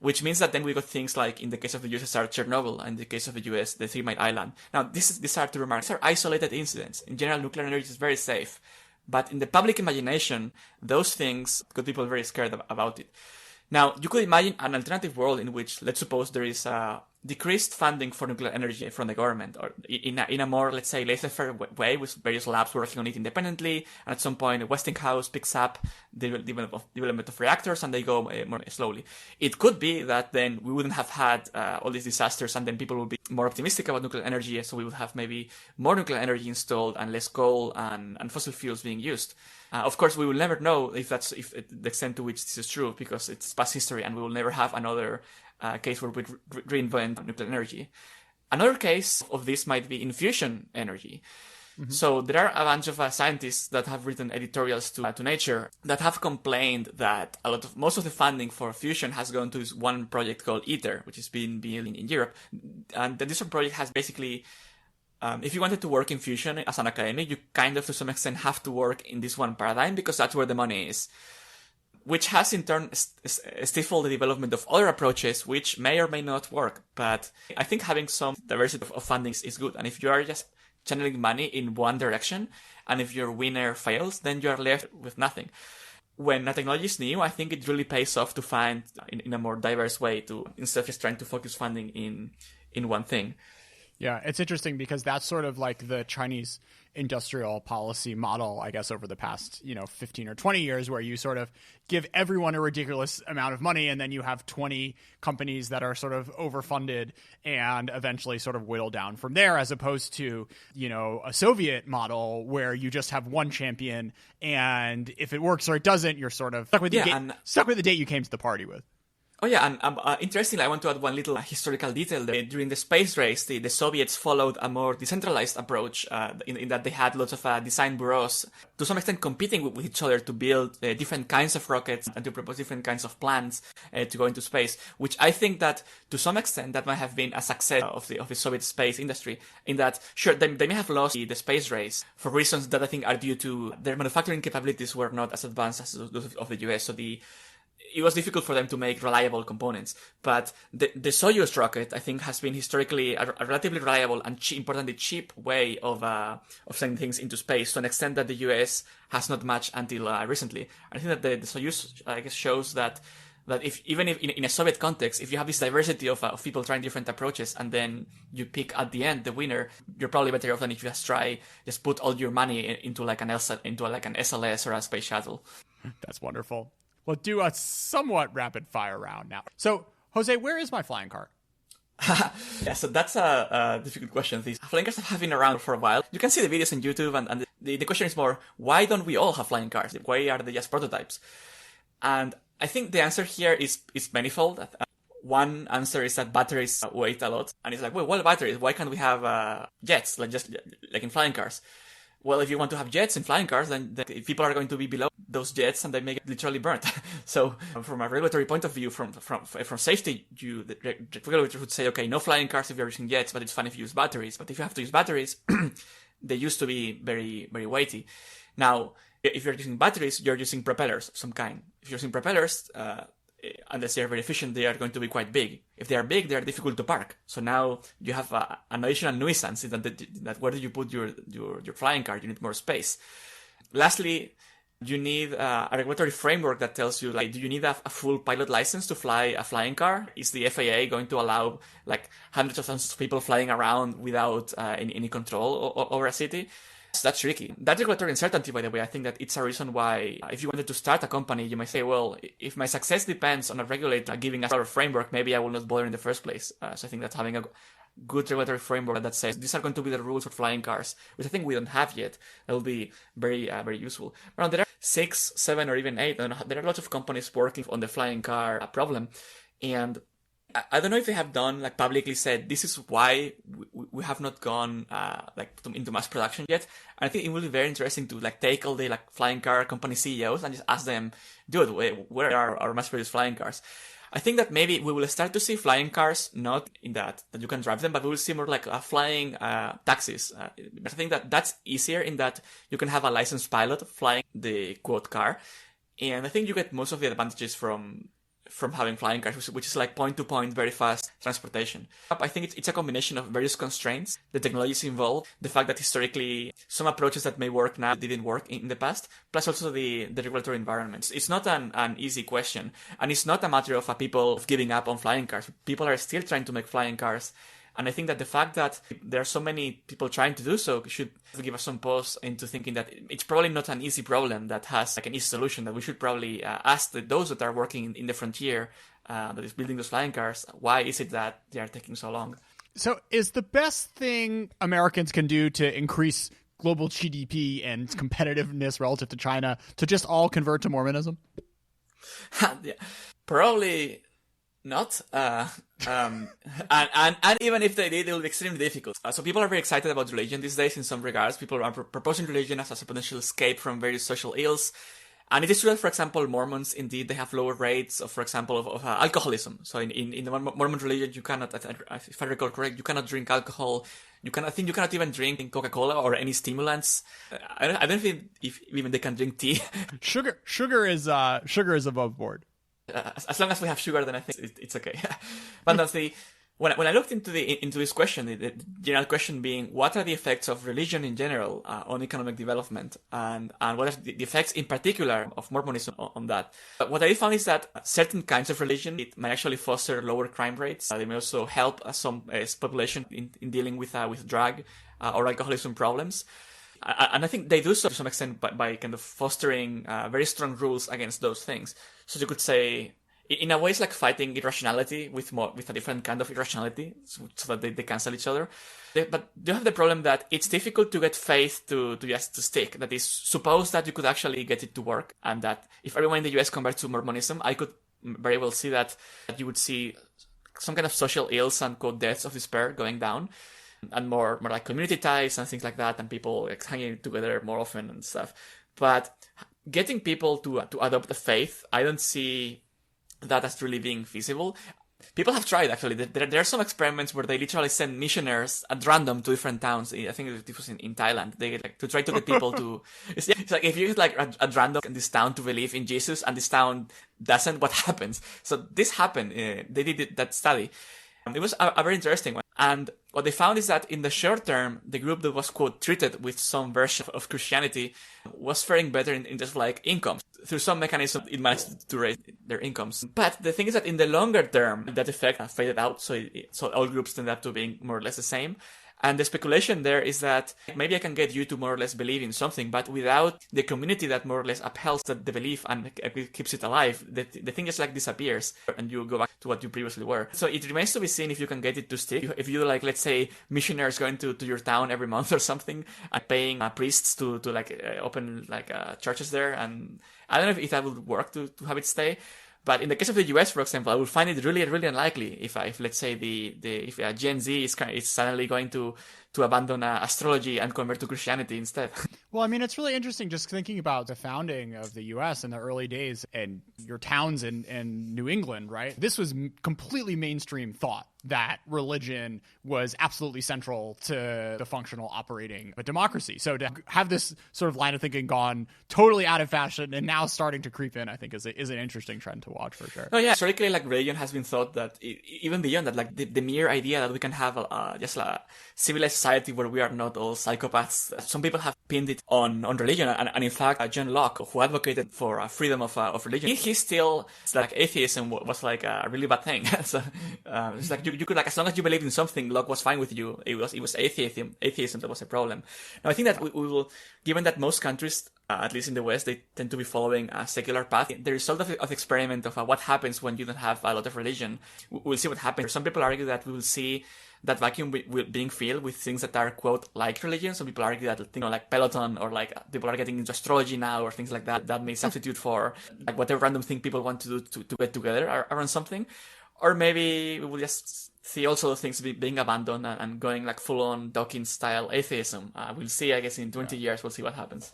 Which means that then we got things like, in the case of the USSR, Chernobyl, and in the case of the US, the 3 Mile Island. Now, these are two remarks. These are isolated incidents. In general, nuclear energy is very safe. But in the public imagination, those things got people very scared about it. Now, you could imagine an alternative world in which, let's suppose, there is decreased funding for nuclear energy from the government, or in a more, let's say, laissez-faire way, with various labs working on it independently, and at some point Westinghouse picks up the development of reactors, and they go more slowly. It could be that then we wouldn't have had all these disasters, and then people would be more optimistic about nuclear energy, so we would have maybe more nuclear energy installed and less coal and fossil fuels being used. Of course, we will never know if the extent to which this is true, because it's past history, and we will never have another case where we reinvent nuclear energy. Another case of this might be in fusion energy. Mm-hmm. So there are a bunch of scientists that have written editorials to Nature that have complained that most of the funding for fusion has gone to this one project called ITER, which is being built in Europe. And this project has basically, if you wanted to work in fusion as an academic, you kind of, to some extent, have to work in this one paradigm because that's where the money is, which has in turn stifled the development of other approaches which may or may not work. But I think having some diversity of funding is good. And if you are just channeling money in one direction, and if your winner fails, then you are left with nothing. When a technology is new, I think it really pays off to find in a more diverse way, instead of just trying to focus funding in one thing. Yeah, it's interesting because that's sort of like the Chinese industrial policy model, I guess, over the past, 15 or 20 years, where you sort of give everyone a ridiculous amount of money, and then you have 20 companies that are sort of overfunded and eventually sort of whittle down from there, as opposed to, a Soviet model where you just have one champion, and if it works or it doesn't, you're sort of stuck with the date you came to the party with. Oh yeah, and interestingly, I want to add one little historical detail there. During the space race, the Soviets followed a more decentralized approach, in that they had lots of design bureaus, to some extent competing with each other to build different kinds of rockets and to propose different kinds of plans to go into space, which I think that, to some extent, that might have been a success of the Soviet space industry, in that, sure, they may have lost the space race for reasons that I think are due to their manufacturing capabilities were not as advanced as those of the US, so it was difficult for them to make reliable components. But the Soyuz rocket, I think, has been historically a relatively reliable and importantly cheap way of sending things into space, to an extent that the US has not matched until recently. I think that the Soyuz, I guess, shows that if in a Soviet context, if you have this diversity of people trying different approaches, and then you pick at the end the winner, you're probably better off than if you just put all your money into like an SLS or a space shuttle. That's wonderful. We'll do a somewhat rapid fire round now. So, Jose, where is my flying car? Yeah, so that's a difficult question. These flying cars have been around for a while. You can see the videos on YouTube, and the question is more, why don't we all have flying cars? Why are they just prototypes? And I think the answer here is manifold. One answer is that batteries weight a lot. And it's like, well, what batteries? Why can't we have jets, like in flying cars? Well, if you want to have jets in flying cars, then people are going to be below those jets, and they may get literally burnt. So, from a regulatory point of view, from safety, the regulator would say, okay, no flying cars if you're using jets, but it's fine if you use batteries. But if you have to use batteries, they used to be very, very weighty. Now, if you're using batteries, you're using propellers of some kind. If you're using propellers, unless they're very efficient, they are going to be quite big. If they are big, they are difficult to park. So now you have an additional nuisance that where do you put your flying car? You need more space. Lastly, you need a regulatory framework that tells you, like, do you need a full pilot license to fly a flying car? Is the FAA going to allow like hundreds of thousands of people flying around without any control over a city? So that's tricky. That regulatory uncertainty, by the way, I think that it's a reason why if you wanted to start a company, you might say, well, if my success depends on a regulator giving us a framework, maybe I will not bother in the first place. So I think that having a good regulatory framework that says these are going to be the rules for flying cars, which I think we don't have yet, that will be very, very useful. But there are 6, 7, or even 8. And there are lots of companies working on the flying car problem, and I don't know if they have done like publicly said this is why we have not gone into mass production yet. And I think it will be very interesting to like take all the like flying car company CEOs and just ask them, dude, where are our mass produced flying cars? I think that maybe we will start to see flying cars, not in that you can drive them, but we will see more like flying taxis. But I think that that's easier in that you can have a licensed pilot flying the quote car, and I think you get most of the advantages from having flying cars, which is like point-to-point, very fast transportation. I think it's a combination of various constraints, the technologies involved, the fact that historically some approaches that may work now didn't work in the past, plus also the regulatory environment. It's not an easy question, and it's not a matter of people giving up on flying cars. People are still trying to make flying cars. And I think that the fact that there are so many people trying to do so should give us some pause into thinking that it's probably not an easy problem that has like an easy solution, that we should probably ask those that are working in the frontier that is building those flying cars, why is it that they are taking so long? So is the best thing Americans can do to increase global GDP and competitiveness relative to China to just all convert to Mormonism? Yeah, probably not. And even if they did, it will be extremely difficult. So people are very excited about religion these days in some regards. People are proposing religion as a potential escape from various social ills. And it is true that, for example, Mormons, indeed, they have lower rates of, for example, of alcoholism. So in the Mormon religion, you cannot, if I recall correct, you cannot drink alcohol. I think you cannot even drink Coca-Cola or any stimulants. I don't think if even they can drink tea. Sugar is above board. As long as we have sugar, then I think it's okay. But that's when I looked into this question, the general question being, what are the effects of religion in general on economic development, and what are the effects in particular of Mormonism on that? But what I found is that certain kinds of religion, it might actually foster lower crime rates. They may also help some population in dealing with drug or alcoholism problems. And I think they do so to some extent by kind of fostering very strong rules against those things. So you could say, in a way, it's like fighting irrationality with a different kind of irrationality, so that they cancel each other. But you have the problem that it's difficult to get faith to stick. That is, suppose that you could actually get it to work, and that if everyone in the US converts to Mormonism, I could very well see that you would see some kind of social ills and quote deaths of despair going down, and more like community ties and things like that, and people like hanging together more often and stuff. But getting people to adopt the faith, I don't see that as really being feasible. People have tried, actually. There are some experiments where they literally send missionaries at random to different towns. I think it was in Thailand. They like to try to get people to. It's like if you get like at random in this town to believe in Jesus, and this town doesn't, what happens? So this happened. They did that study. It was a very interesting one. And what they found is that in the short term, the group that was, quote, treated with some version of Christianity was faring better in just like incomes. Through some mechanism, it managed to raise their incomes. But the thing is that in the longer term, that effect faded out. So all groups ended up to being more or less the same. And the speculation there is that maybe I can get you to more or less believe in something, but without the community that more or less upholds the belief and keeps it alive, the thing just like disappears and you go back to what you previously were. So it remains to be seen if you can get it to stick. If you like, let's say, missionaries going to your town every month or something and paying priests to open like churches there. And I don't know if that would work to have it stay. But in the case of the US, for example, I would find it really, really unlikely if let's say if Gen Z is suddenly going to abandon astrology and convert to Christianity instead. Well, I mean, it's really interesting just thinking about the founding of the US in the early days and your towns in New England, right? This was completely mainstream thought. that religion was absolutely central to the functional operating of a democracy. So to have this sort of line of thinking gone totally out of fashion and now starting to creep in, I think is an interesting trend to watch for sure. Oh yeah, historically, like religion has been thought that even beyond that, like the mere idea that we can have just a civilized society where we are not all psychopaths. Some people have pinned it on religion, and in fact, John Locke, who advocated for freedom of religion, he still like atheism was like a really bad thing. So it's like you could, like, as long as you believed in something, Locke was fine with you. It was atheism that was a problem. Now I think that we will, given that most countries, at least in the West, they tend to be following a secular path. The result of experiment of what happens when you don't have a lot of religion, we'll see what happens. Some people argue that we will see that vacuum being filled with things that are, quote, like religion. Some people argue that, like Peloton, or like people are getting into astrology now, or things like that, that may substitute for like whatever random thing people want to do to get together around something. Or maybe we will just see also things being abandoned and going like full-on Dawkins style atheism. We'll see, I guess, in 20 years, we'll see what happens.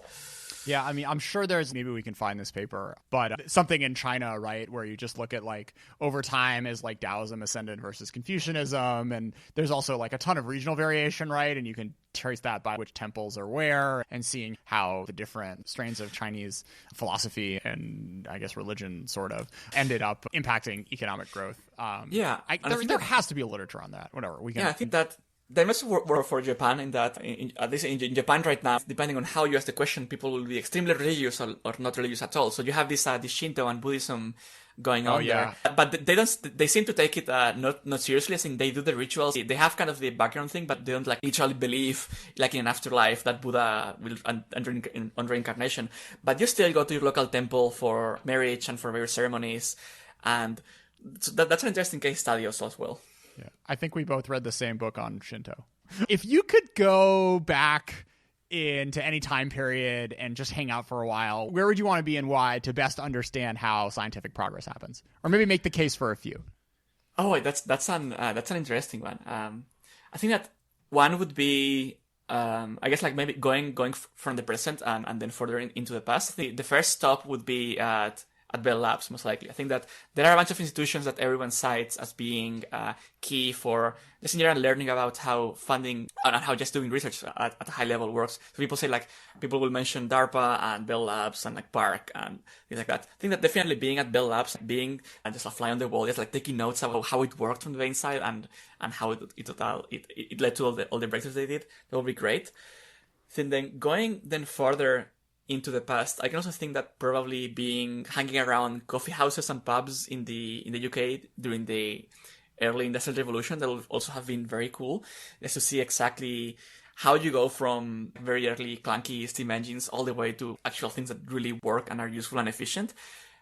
Yeah, I mean, I'm sure maybe we can find this paper, but something in China, right, where you just look at like over time is like Taoism ascended versus Confucianism, and there's also like a ton of regional variation, right, and you can trace that by which temples are where, and seeing how the different strains of Chinese philosophy and I guess religion sort of ended up impacting economic growth. There has to be a literature on that. Whatever we can. Yeah, I think that. There must work for Japan in that, at least in Japan right now, depending on how you ask the question, people will be extremely religious or not religious at all. So you have this Shinto and Buddhism going on there. But they seem to take it not seriously. I think they do the rituals. They have kind of the background thing, but they don't like literally believe like in an afterlife that Buddha will on reincarnation. But you still go to your local temple for marriage and for various ceremonies. And so that's an interesting case study also as well. Yeah, I think we both read the same book on Shinto. If you could go back into any time period and just hang out for a while, where would you want to be and why to best understand how scientific progress happens? Or maybe make the case for a few. Oh, that's an interesting one. I think that one would be, I guess, like maybe going from the present and then further into the past. The first stop would be at Bell Labs, most likely. I think that there are a bunch of institutions that everyone cites as being key for just in general learning about how funding and how just doing research at a high level works. So people will mention DARPA and Bell Labs and like Park and things like that. I think that definitely being at Bell Labs, being just a fly on the wall, just like taking notes about how it worked from the inside and how it led to all the breakthroughs they did, that would be great. Then going further into the past, I can also think that probably hanging around coffee houses and pubs in the UK during the early Industrial Revolution, that would also have been very cool, just to see exactly how you go from very early clunky steam engines all the way to actual things that really work and are useful and efficient,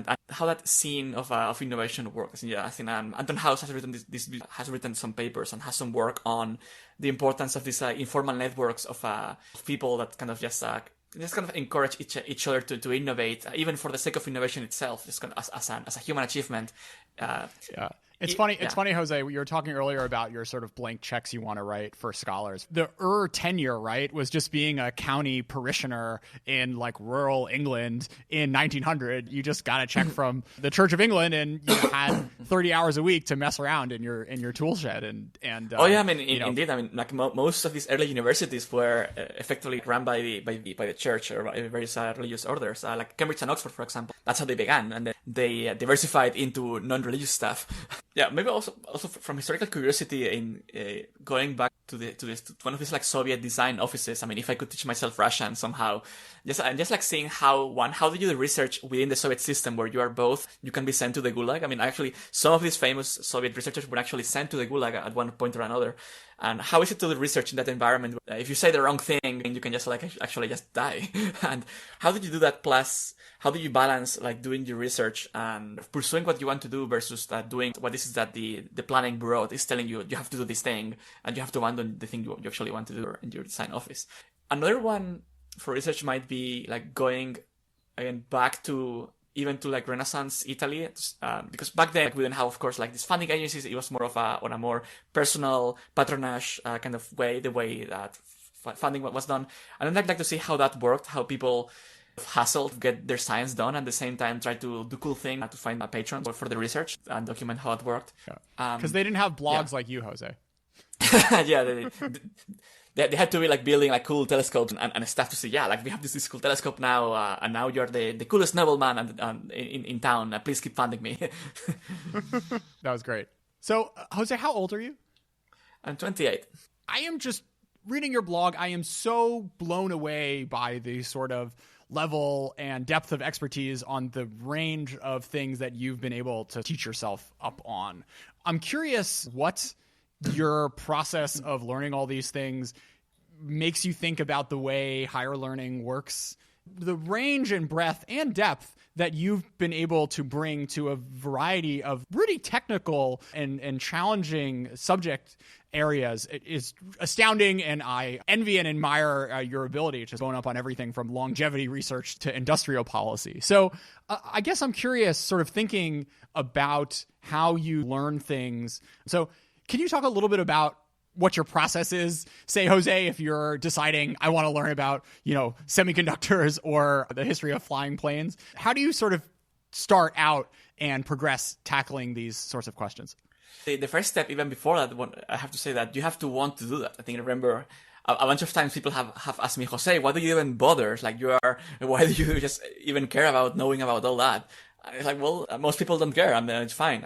and how that scene of innovation works. And yeah, I think Anton House has written some papers and has some work on the importance of these informal networks of people that kind of just kind of encourage each other to innovate, even for the sake of innovation itself, just kind of as a human achievement. It's funny, Jose, you were talking earlier about your sort of blank checks you want to write for scholars. The tenure, right, was just being a county parishioner in like rural England in 1900. You just got a check from the Church of England and you had 30 hours a week to mess around in your tool shed. And indeed. I mean, like most of these early universities were effectively run by the church or by various religious orders, like Cambridge and Oxford, for example. That's how they began, and then they diversified into non-religious stuff. Yeah, maybe also from historical curiosity in going back to one of these like Soviet design offices. I mean, if I could teach myself Russian somehow, just like seeing how do you do research within the Soviet system where you can be sent to the Gulag. I mean, actually, some of these famous Soviet researchers were actually sent to the Gulag at one point or another. And how is it to do research in that environment? If you say the wrong thing, you can just like actually just die. And how did you do that? Plus, how do you balance like doing your research and pursuing what you want to do versus doing what is that the planning bureau is telling you have to do this thing and you have to abandon the thing you actually want to do in your design office. Another one for research might be like going again back to even to like Renaissance Italy, because back then, like, we didn't have, of course, like these funding agencies. It was more of on a more personal patronage kind of way, the way that funding was done. And I'd like to see how that worked, how people hassle to get their science done, at the same time try to do cool things to find a patron for the research and document how it worked. Because they didn't have blogs like you, Jose. Yeah, they had to be like building like cool telescopes and stuff to say, yeah, like we have this cool telescope now, and now you're the coolest nobleman in town. Please keep funding me. That was great. So, Jose, how old are you? I'm 28. I am just reading your blog. I am so blown away by the sort of level and depth of expertise on the range of things that you've been able to teach yourself up on. I'm curious what your process of learning all these things makes you think about the way higher learning works. The range and breadth and depth that you've been able to bring to a variety of really technical and challenging subject areas is astounding, and I envy and admire your ability to bone up on everything from longevity research to industrial policy. So I guess I'm curious, sort of thinking about how you learn things. So can you talk a little bit about what your process is? Say, Jose, if you're deciding I want to learn about, semiconductors or the history of flying planes, how do you sort of start out and progress tackling these sorts of questions? The first step, even before that, I have to say that you have to want to do that. I think I remember a bunch of times people have asked me, Jose, why do you even bother? Like, why do you just even care about knowing about all that? It's like, well, most people don't care, and it's fine.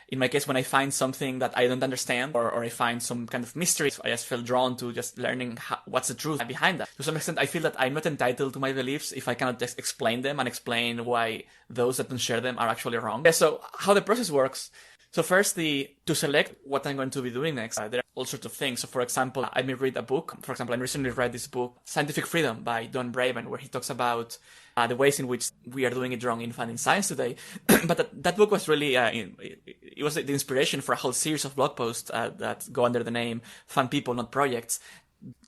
In my case, when I find something that I don't understand or I find some kind of mystery, I just feel drawn to just learning what's the truth behind that. To some extent, I feel that I'm not entitled to my beliefs if I cannot just explain them and explain why those that don't share them are actually wrong. Yeah, so how the process works. So first, to select what I'm going to be doing next, there are all sorts of things. So for example, I may read a book. For example, I recently read this book, Scientific Freedom by Don Braven, where he talks about the ways in which we are doing it wrong in funding science today. But that book was really, it was the inspiration for a whole series of blog posts that go under the name Fund People, Not Projects,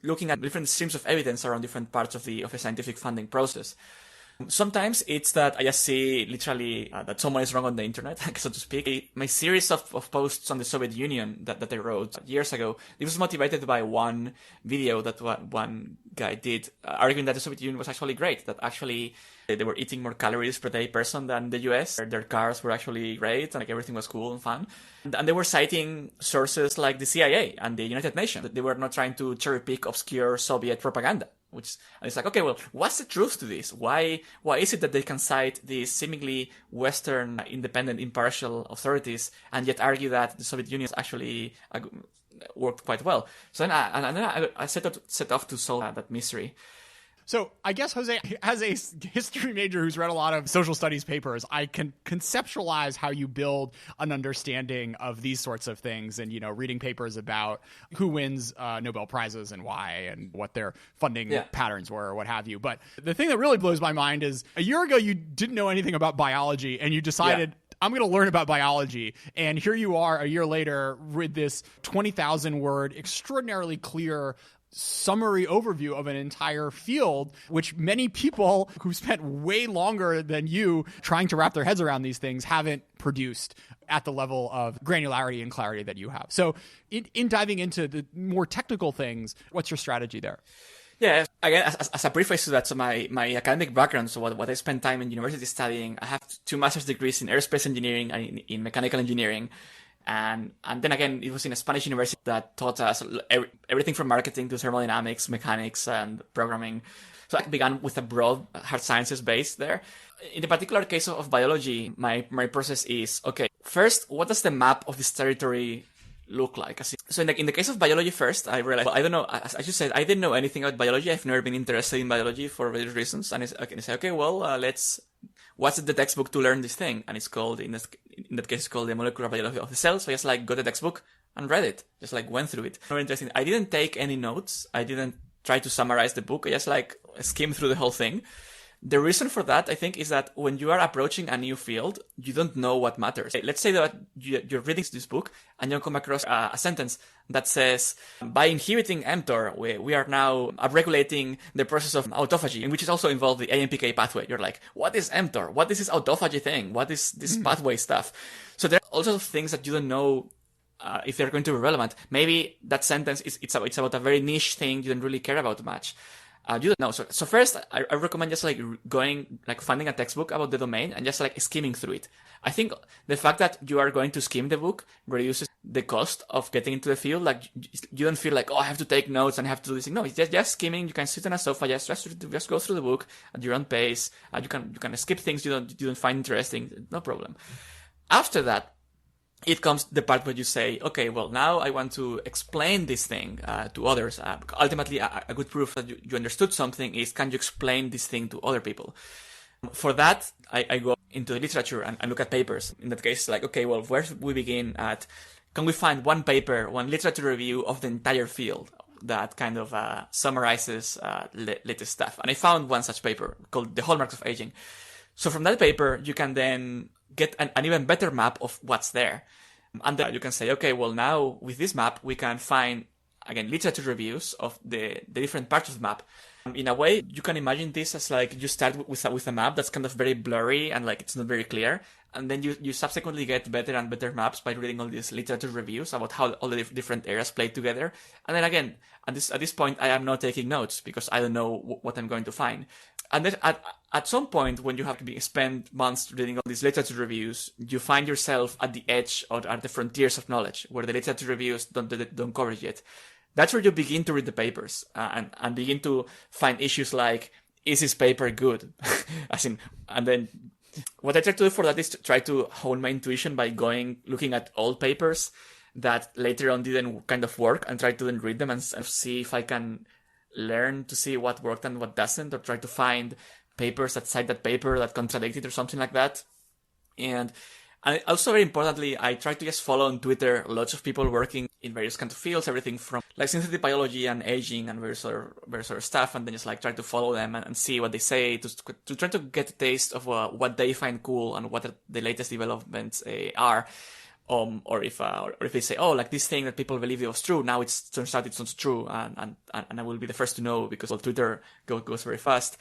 looking at different streams of evidence around different parts of a scientific funding process. Sometimes it's that I just see literally that someone is wrong on the internet, so to speak. My series of posts on the Soviet Union that I wrote years ago, it was motivated by one video that one guy did, arguing that the Soviet Union was actually great, that actually they were eating more calories per day person than the US. Their cars were actually great, and like everything was cool and fun. And they were citing sources like the CIA and the United Nations. They were not trying to cherry pick obscure Soviet propaganda. And it's like, okay, well, what's the truth to this? Why is it that they can cite these seemingly Western, independent, impartial authorities and yet argue that the Soviet Union actually worked quite well? So then I set off to solve that mystery. So I guess, Jose, as a history major who's read a lot of social studies papers, I can conceptualize how you build an understanding of these sorts of things and, reading papers about who wins Nobel Prizes and why and what their funding patterns were or what have you. But the thing that really blows my mind is a year ago, you didn't know anything about biology and you decided I'm going to learn about biology. And here you are a year later with this 20,000 word, extraordinarily clear summary overview of an entire field, which many people who spent way longer than you trying to wrap their heads around these things haven't produced at the level of granularity and clarity that you have. So in diving into the more technical things, what's your strategy there? Yeah, again, as a preface to that, so my academic background, so what I spent time in university studying, I have 2 master's degrees in aerospace engineering and in mechanical engineering. And then again, it was in a Spanish university that taught us everything from marketing to thermodynamics, mechanics, and programming. So I began with a broad hard sciences base there. In the particular case of biology, my process is, okay, first, what does the map of this territory look like? So in the case of biology first, I realized, well, I don't know, as you said, I didn't know anything about biology. I've never been interested in biology for various reasons. And I say, okay, well, what's the textbook to learn this thing? And it's called, in that case, it's called The Molecular Biology of the Cell. So I just got the textbook and read it. Just went through it. Very interesting. I didn't take any notes. I didn't try to summarize the book. I just skimmed through the whole thing. The reason for that, I think, is that when you are approaching a new field, you don't know what matters. Let's say that you're reading this book and you come across a sentence that says, by inhibiting mTOR, we are now upregulating the process of autophagy, in which is also involved the AMPK pathway. You're like, what is mTOR? What is this autophagy thing? What is this pathway stuff? So there are also things that you don't know if they're going to be relevant. Maybe that sentence it's about a very niche thing you don't really care about much. You don't know. So first, I recommend just like going, like finding a textbook about the domain and just like skimming through it. I think the fact that you are going to skim the book reduces the cost of getting into the field. Like you don't feel like, oh, I have to take notes and I have to do this. No, it's just skimming. You can sit on a sofa, just go through the book at your own pace. You can skip things you don't find interesting. No problem. After that, it comes the part where you say, okay, well, now I want to explain this thing to others. Ultimately, a good proof that you understood something is, can you explain this thing to other people? For that, I go into the literature and look at papers. In that case, like, okay, well, where should we begin at? Can we find one paper, one literature review of the entire field that kind of summarizes latest stuff? And I found one such paper called The Hallmarks of Aging. So from that paper, you can then get an even better map of what's there. And then you can say, okay, well, now with this map, we can find, again, literature reviews of the different parts of the map. In a way, you can imagine this as like you start with a map that's kind of very blurry and like it's not very clear. And then you subsequently get better and better maps by reading all these literature reviews about how all the different areas play together. And then again, at this point, I am not taking notes because I don't know what I'm going to find. And then at some point, when you have to spend months reading all these literature reviews, you find yourself at the edge or at the frontiers of knowledge, where the literature reviews don't cover it yet. That's where you begin to read the papers and begin to find issues like, is this paper good? And then what I try to do for that is to try to hone my intuition by looking at old papers that later on didn't kind of work, and try to then read them and see if I can learn to see what worked and what doesn't, or try to find papers that cite that paper that contradict it or something like that. And also, very importantly, I try to just follow on Twitter lots of people working in various kinds of fields, everything from like synthetic biology and aging and various other stuff, and then just like try to follow them and see what they say to try to get a taste of what they find cool and what the latest developments are. Or if they say, oh, like this thing that people believe it was true, now it turns out it's not true, and I will be the first to know because Twitter goes very fast.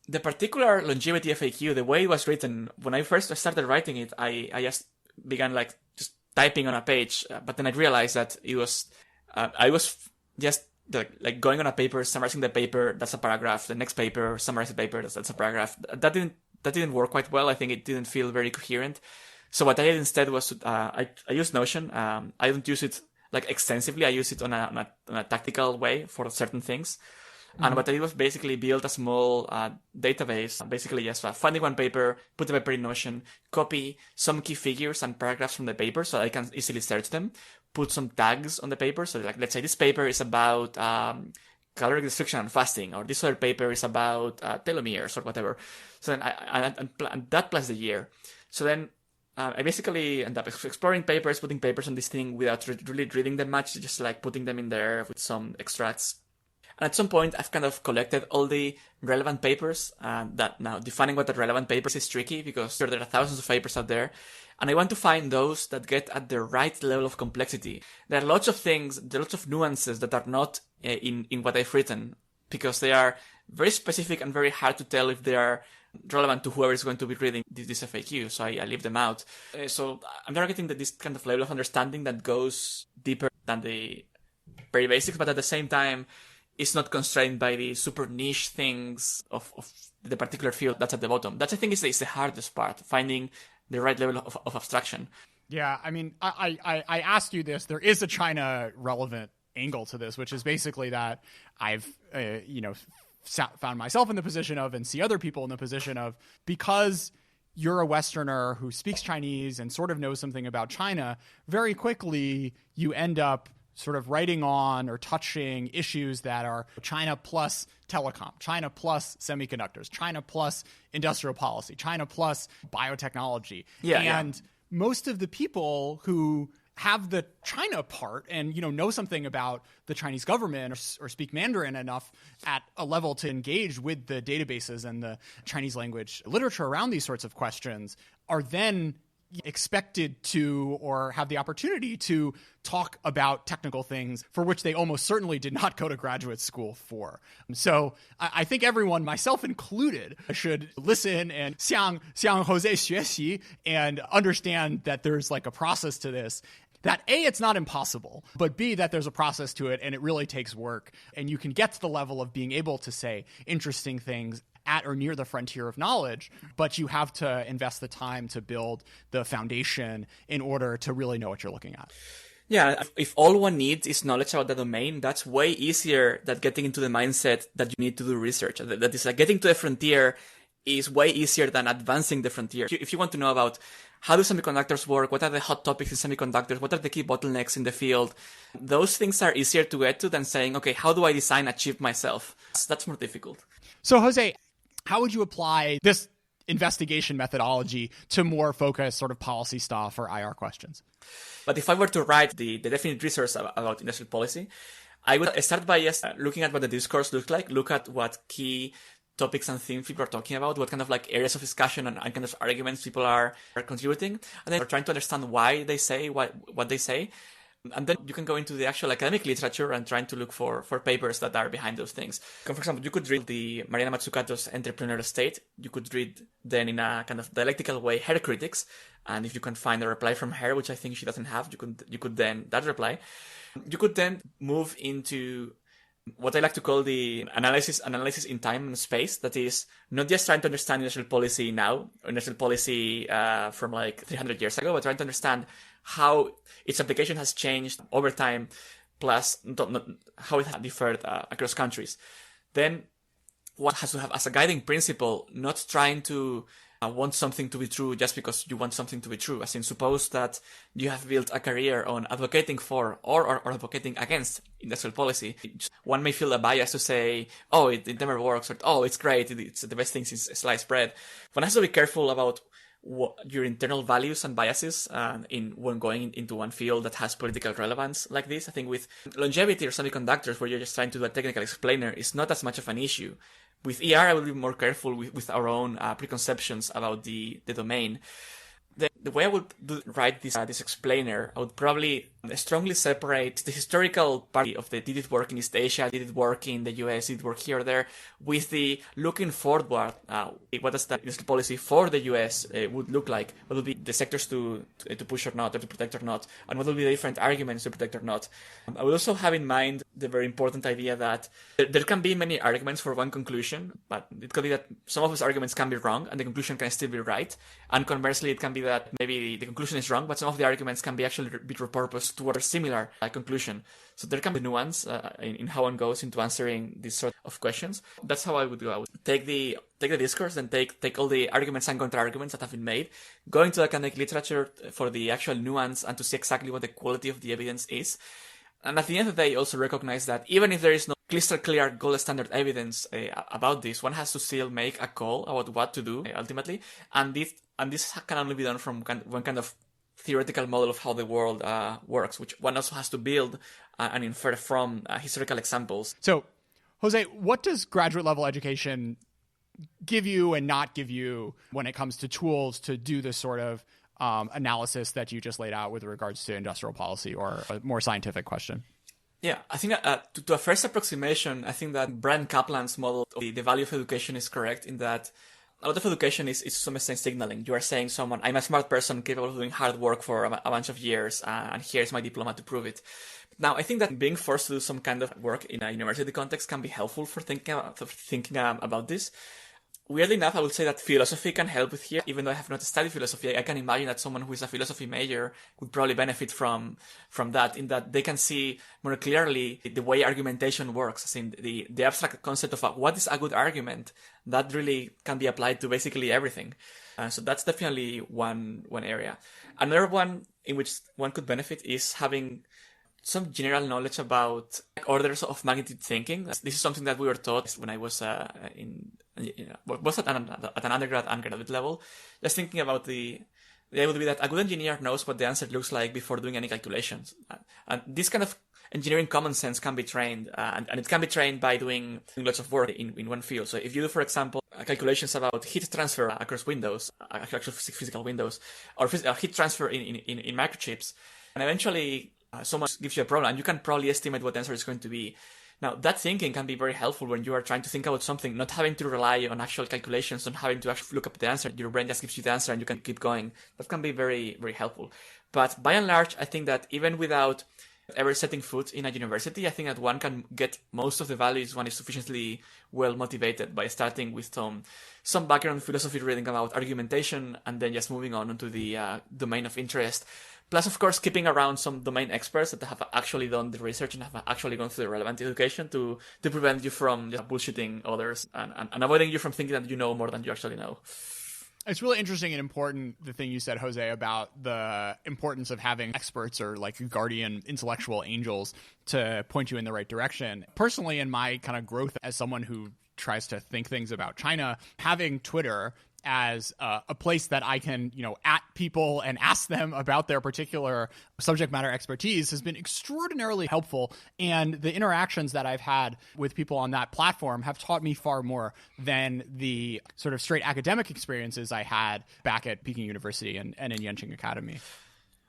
The particular longevity FAQ, the way it was written, when I first started writing it, I just began like just typing on a page, but then I realized that it was, I was just like going on a paper, summarizing the paper, that's a paragraph, the next paper, summarize the paper, that's a paragraph. That didn't work quite well. I think it didn't feel very coherent. So what I did instead was I used Notion. I don't use it like extensively. I use it on a tactical way for certain things. And what I did was basically build a small database, basically just finding one paper, put the paper in Notion, copy some key figures and paragraphs from the paper so I can easily search them, put some tags on the paper. So like, let's say this paper is about caloric restriction and fasting, or this other paper is about telomeres or whatever. So then and that plus the year. So then I basically end up exploring papers, putting papers on this thing without really reading them much, just like putting them in there with some extracts. And at some point, I've kind of collected all the relevant papers. That now defining what a relevant paper is tricky because there are thousands of papers out there. And I want to find those that get at the right level of complexity. There are lots of things, there are lots of nuances that are not in what I've written because they are very specific and very hard to tell if they are relevant to whoever is going to be reading this FAQ. So I leave them out. So I'm targeting this kind of level of understanding that goes deeper than the very basics, but at the same time, it's not constrained by the super niche things of the particular field that's at the bottom. That I think is the hardest part, finding the right level of abstraction. Yeah, I mean, I asked you this. There is a China relevant angle to this, which is basically that I've, found myself in the position of, and see other people in the position of, because you're a Westerner who speaks Chinese and sort of knows something about China, very quickly you end up sort of writing on or touching issues that are China plus telecom, China plus semiconductors, China plus industrial policy, China plus biotechnology. And most of the people who have the China part and, know something about the Chinese government or speak Mandarin enough at a level to engage with the databases and the Chinese language literature around these sorts of questions are then expected to or have the opportunity to talk about technical things for which they almost certainly did not go to graduate school for. So I think everyone, myself included, should listen and 向Jose 学习 and understand that there's like a process to this that A, it's not impossible, but B, that there's a process to it and it really takes work. And you can get to the level of being able to say interesting things at or near the frontier of knowledge, but you have to invest the time to build the foundation in order to really know what you're looking at. Yeah, if all one needs is knowledge about the domain, that's way easier than getting into the mindset that you need to do research. That is like getting to the frontier is way easier than advancing the frontier. If you want to know about how do semiconductors work, what are the hot topics in semiconductors, what are the key bottlenecks in the field, those things are easier to get to than saying, okay, how do I design a chip myself? That's more difficult. So Jose, how would you apply this investigation methodology to more focused sort of policy stuff or IR questions? But if I were to write the definite research about industrial policy, I would start by just looking at what the discourse looks like, look at what key topics and themes people are talking about, what kind of like areas of discussion and kind of arguments people are contributing, and then trying to understand why they say what they say. And then you can go into the actual academic literature and trying to look for papers that are behind those things. For example, you could read the Mariana Mazzucato's Entrepreneur State. You could read then in a kind of dialectical way her critics. And if you can find a reply from her, which I think she doesn't have, you could then that reply. You could then move into what I like to call the analysis in time and space. That is not just trying to understand industrial policy now, or industrial policy from like 300 years ago, but trying to understand how its application has changed over time, plus how it has differed across countries. Then one has to have as a guiding principle, not trying to want something to be true just because you want something to be true. As in, suppose that you have built a career on advocating for or advocating against industrial policy. One may feel a bias to say, oh, it never works, or oh, it's great, it's the best thing since sliced bread. One has to be careful about your internal values and biases when going into one field that has political relevance like this. I think with longevity or semiconductors, where you're just trying to do a technical explainer, is not as much of an issue. With ER, I will be more careful with our own preconceptions about the domain. The way I would write this explainer, I would probably strongly separate the historical part of the did it work in East Asia, did it work in the US, did it work here or there, with the looking forward, what does that industrial policy for the US would look like, what would be the sectors to push or not, or to protect or not, and what would be the different arguments to protect or not. I would also have in mind the very important idea that there can be many arguments for one conclusion, but it could be that some of those arguments can be wrong and the conclusion can still be right, and conversely it can be that maybe the conclusion is wrong, but some of the arguments can be actually be repurposed toward a similar conclusion. So there can be nuance in how one goes into answering these sort of questions. That's how I would go. I would take the discourse and take all the arguments and counter-arguments that have been made, go into academic literature for the actual nuance and to see exactly what the quality of the evidence is. And at the end of the day, also recognize that even if there is no crystal clear gold standard evidence about this, one has to still make a call about what to do ultimately. And this can only be done from one kind of theoretical model of how the world works, which one also has to build and infer from historical examples. So, Jose, what does graduate level education give you and not give you when it comes to tools to do this sort of analysis that you just laid out with regards to industrial policy, or a more scientific question? Yeah, I think to a first approximation, I think that Brian Kaplan's model of the value of education is correct in that a lot of education is to some extent signaling. You are saying someone, I'm a smart person capable of doing hard work for a bunch of years, and here's my diploma to prove it. Now, I think that being forced to do some kind of work in a university context can be helpful for thinking about this. Weirdly enough, I would say that philosophy can help with here. Even though I have not studied philosophy, I can imagine that someone who is a philosophy major would probably benefit from that, in that they can see more clearly the way argumentation works. As in the abstract concept of what is a good argument, that really can be applied to basically everything. So that's definitely one area. Another one in which one could benefit is having some general knowledge about orders of magnitude thinking. This is something that we were taught when I was both at an undergrad and graduate level. Just thinking about the idea would be that a good engineer knows what the answer looks like before doing any calculations. And this kind of engineering common sense can be trained, and it can be trained by doing lots of work in one field. So if you do, for example, calculations about heat transfer across windows, actual physical windows, or heat transfer in microchips, and eventually someone gives you a problem, and you can probably estimate what the answer is going to be. Now, that thinking can be very helpful when you are trying to think about something, not having to rely on actual calculations, not having to actually look up the answer. Your brain just gives you the answer and you can keep going. That can be very, very helpful. But by and large, I think that even without ever setting foot in a university, I think that one can get most of the values one is sufficiently well motivated by starting with some background philosophy reading about argumentation and then just moving on into the domain of interest. Plus, of course, keeping around some domain experts that have actually done the research and have actually gone through the relevant education to prevent you from just bullshitting others and avoiding you from thinking that you know more than you actually know. It's really interesting and important, the thing you said, Jose, about the importance of having experts or like guardian intellectual angels to point you in the right direction. Personally, in my kind of growth as someone who tries to think things about China, having Twitter as a place that I can, at people and ask them about their particular subject matter expertise has been extraordinarily helpful. And the interactions that I've had with people on that platform have taught me far more than the sort of straight academic experiences I had back at Peking University and in Yenching Academy.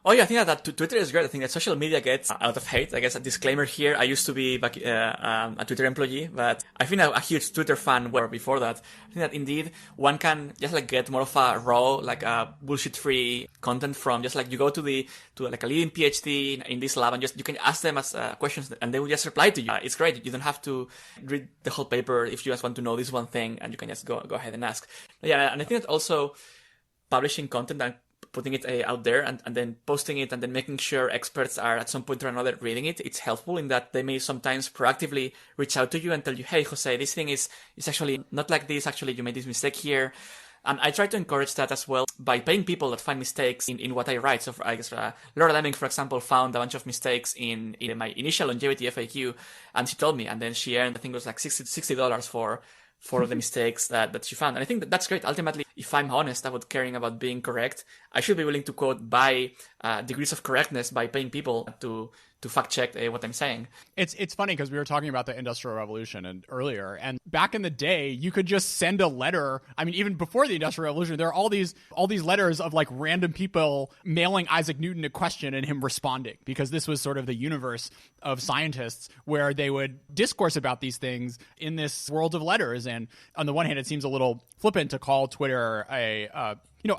Oh yeah, I think that Twitter is great. I think that social media gets a lot of hate. I guess a disclaimer here, I used to be back a Twitter employee, but I've been a huge Twitter fan before that. I think that indeed one can just like get more of a raw, like a bullshit-free content from just like you go to like a leading PhD in this lab and just you can ask them as questions and they will just reply to you. It's great. You don't have to read the whole paper if you just want to know this one thing and you can just go ahead and ask. Yeah, and I think that also publishing content and putting it out there and then posting it and then making sure experts are at some point or another reading it. It's helpful in that they may sometimes proactively reach out to you and tell you, hey, Jose, this thing is actually not like this. Actually, you made this mistake here. And I try to encourage that as well by paying people that find mistakes in what I write. So I guess Laura Lemming, for example, found a bunch of mistakes in my initial longevity FAQ and she told me, and then she earned, I think it was like $60 for the mistakes that she found. And I think that's great. Ultimately, if I'm honest about caring about being correct, I should be willing to quote by degrees of correctness by paying people to fact check what I'm saying. It's funny because we were talking about the Industrial Revolution earlier, and back in the day, you could just send a letter. I mean, even before the Industrial Revolution, there are all these letters of like random people mailing Isaac Newton a question and him responding, because this was sort of the universe of scientists where they would discourse about these things in this world of letters. And on the one hand, it seems a little flippant to call Twitter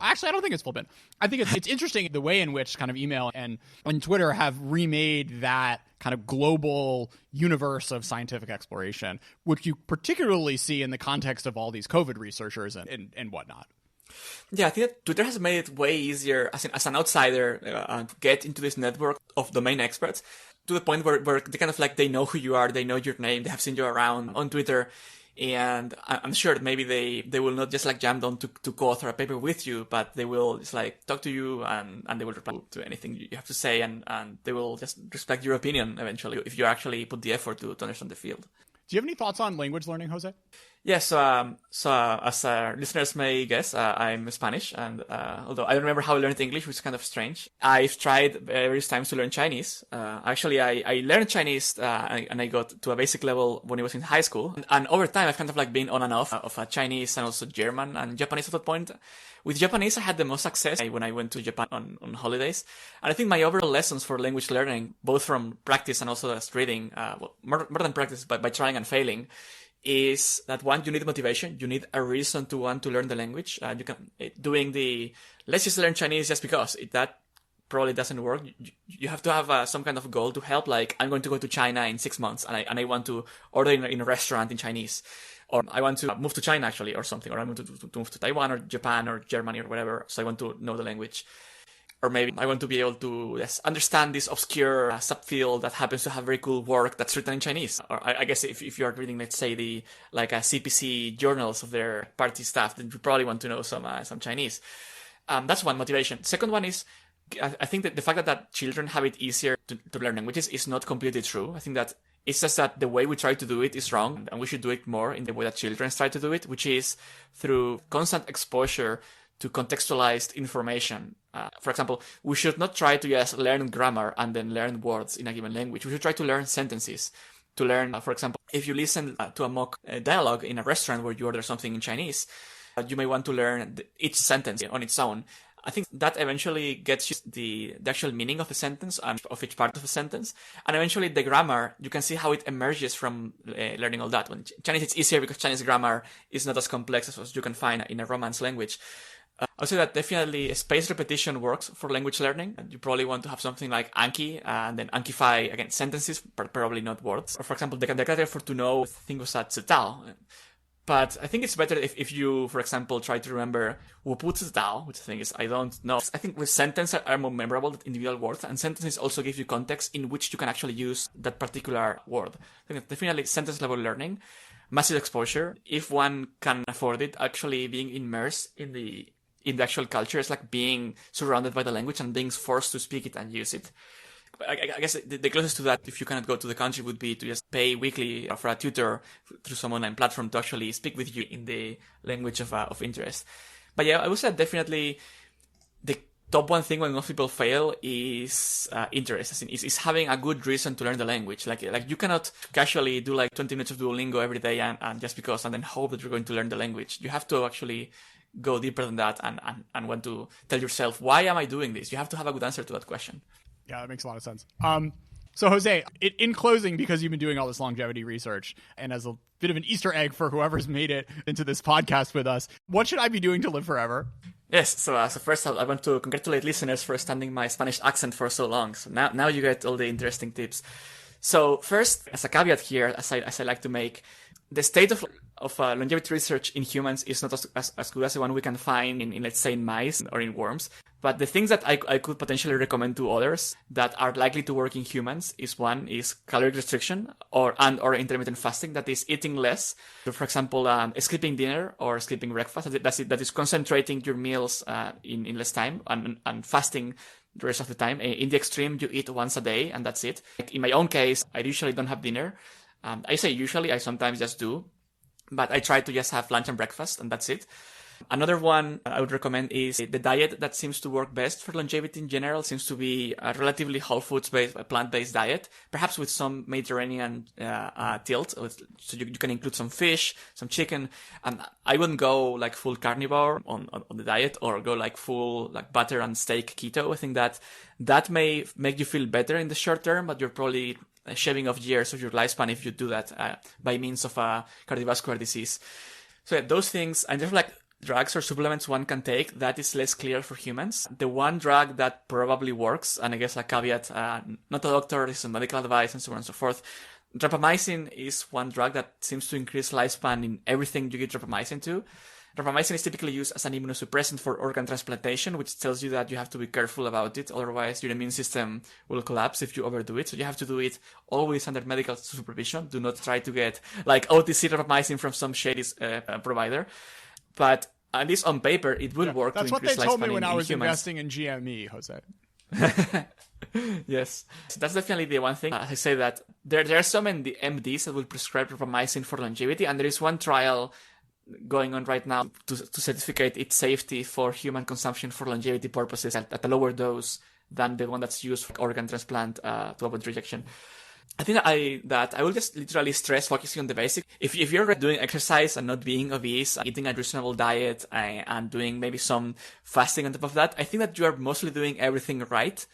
actually, I don't think it's flippant. I think it's interesting the way in which kind of email and Twitter have remade that kind of global universe of scientific exploration, which you particularly see in the context of all these COVID researchers and whatnot. Yeah, I think that Twitter has made it way easier as an outsider to get into this network of domain experts to the point where they kind of like, they know who you are, they know your name, they have seen you around on Twitter. And I'm sure that maybe they will not just like jump on to co-author a paper with you, but they will just like talk to you and they will reply to anything you have to say and they will just respect your opinion eventually if you actually put the effort to understand the field. Do you have any thoughts on language learning, Jose? Yes, so as listeners may guess, I'm Spanish, and although I don't remember how I learned English, which is kind of strange, I've tried various times to learn Chinese. Actually, I learned Chinese, and I got to a basic level when I was in high school. And over time, I've kind of like been on and off of Chinese and also German and Japanese at that point. With Japanese, I had the most success when I went to Japan on holidays. And I think my overall lessons for language learning, both from practice and also as reading, more than practice, but by trying and failing, is that one, you need motivation. You need a reason to want to learn the language. You can doing the let's just learn Chinese just because that probably doesn't work. You have to have some kind of goal to help. Like, I'm going to go to China in 6 months, and I want to order in a restaurant in Chinese, or I want to move to China actually, or something, or I want to move to Taiwan or Japan or Germany or whatever. So I want to know the language. Or maybe I want to be able to understand this obscure subfield that happens to have very cool work that's written in Chinese. Or I guess if you are reading, let's say, the CPC journals of their party staff, then you probably want to know some Chinese. That's one motivation. Second one is, I think that the fact that children have it easier to learn languages is not completely true. I think that it's just that the way we try to do it is wrong, and we should do it more in the way that children try to do it, which is through constant exposure to contextualized information. For example, we should not try to just learn grammar and then learn words in a given language. We should try to learn sentences. To learn, for example, if you listen to a mock dialogue in a restaurant where you order something in Chinese, you may want to learn each sentence on its own. I think that eventually gets you the actual meaning of the sentence and of each part of the sentence. And eventually the grammar, you can see how it emerges from learning all that. When Chinese, it's easier because Chinese grammar is not as complex as you can find in a Romance language. I would say that definitely spaced repetition works for language learning. You probably want to have something like Anki and then Ankify, again, sentences, but probably not words. Or for example, the criteria for to know thing was at Zitao. But I think it's better if you, for example, try to remember 我不知道, which I think is I don't know. I think with sentences are more memorable than individual words, and sentences also give you context in which you can actually use that particular word. I think definitely sentence level learning, massive exposure. If one can afford it, actually being immersed in the actual culture is like being surrounded by the language and being forced to speak it and use it. I guess the closest to that, if you cannot go to the country, would be to just pay weekly for a tutor through some online platform to actually speak with you in the language of interest. But yeah, I would say definitely the top one thing when most people fail is interest. Is having a good reason to learn the language. Like you cannot casually do like 20 minutes of Duolingo every day and just because and then hope that you're going to learn the language. You have to actually go deeper than that and want to tell yourself, why am I doing this? You have to have a good answer to that question. Yeah, that makes a lot of sense. So Jose, in closing, because you've been doing all this longevity research and as a bit of an Easter egg for whoever's made it into this podcast with us, what should I be doing to live forever? Yes, so first I want to congratulate listeners for standing my Spanish accent for so long. So now you get all the interesting tips. So first, as a caveat here, as I like to make, the state of longevity research in humans is not as good as the one we can find in let's say in mice or in worms. But the things that I could potentially recommend to others that are likely to work in humans is one is caloric restriction or intermittent fasting, that is eating less. So for example, skipping dinner or skipping breakfast, that is concentrating your meals in less time and fasting the rest of the time. In the extreme, you eat once a day and that's it. Like in my own case, I usually don't have dinner. I say usually, I sometimes just do, but I try to just have lunch and breakfast and that's it. Another one I would recommend is the diet that seems to work best for longevity in general seems to be a relatively whole foods-based, plant-based diet, perhaps with some Mediterranean tilt. So you can include some fish, some chicken. I wouldn't go like full carnivore on the diet or go like full like butter and steak keto. I think that may make you feel better in the short term, but you're probably shaving off years of your lifespan if you do that by means of cardiovascular disease. So yeah, those things, and there's like drugs or supplements one can take, that is less clear for humans. The one drug that probably works, and I guess a caveat, not a doctor, this is medical advice and so on and so forth. Rapamycin is one drug that seems to increase lifespan in everything you give rapamycin to. Rapamycin is typically used as an immunosuppressant for organ transplantation, which tells you that you have to be careful about it, otherwise your immune system will collapse if you overdo it. So you have to do it always under medical supervision. Do not try to get like OTC rapamycin from some shady provider. But at least on paper, it will work. That's to what they increase told me lifespan when I was humans. investing in GME, Jose. Yes, so that's definitely the one thing. I say that there are so many MDs that will prescribe rapamycin for longevity, and there is one trial going on right now to certificate its safety for human consumption for longevity purposes at a lower dose than the one that's used for organ transplant to avoid rejection. I think that I will just literally stress focusing on the basic. If you're doing exercise and not being obese, eating a reasonable diet and doing maybe some fasting on top of that, I think that you are mostly doing everything right.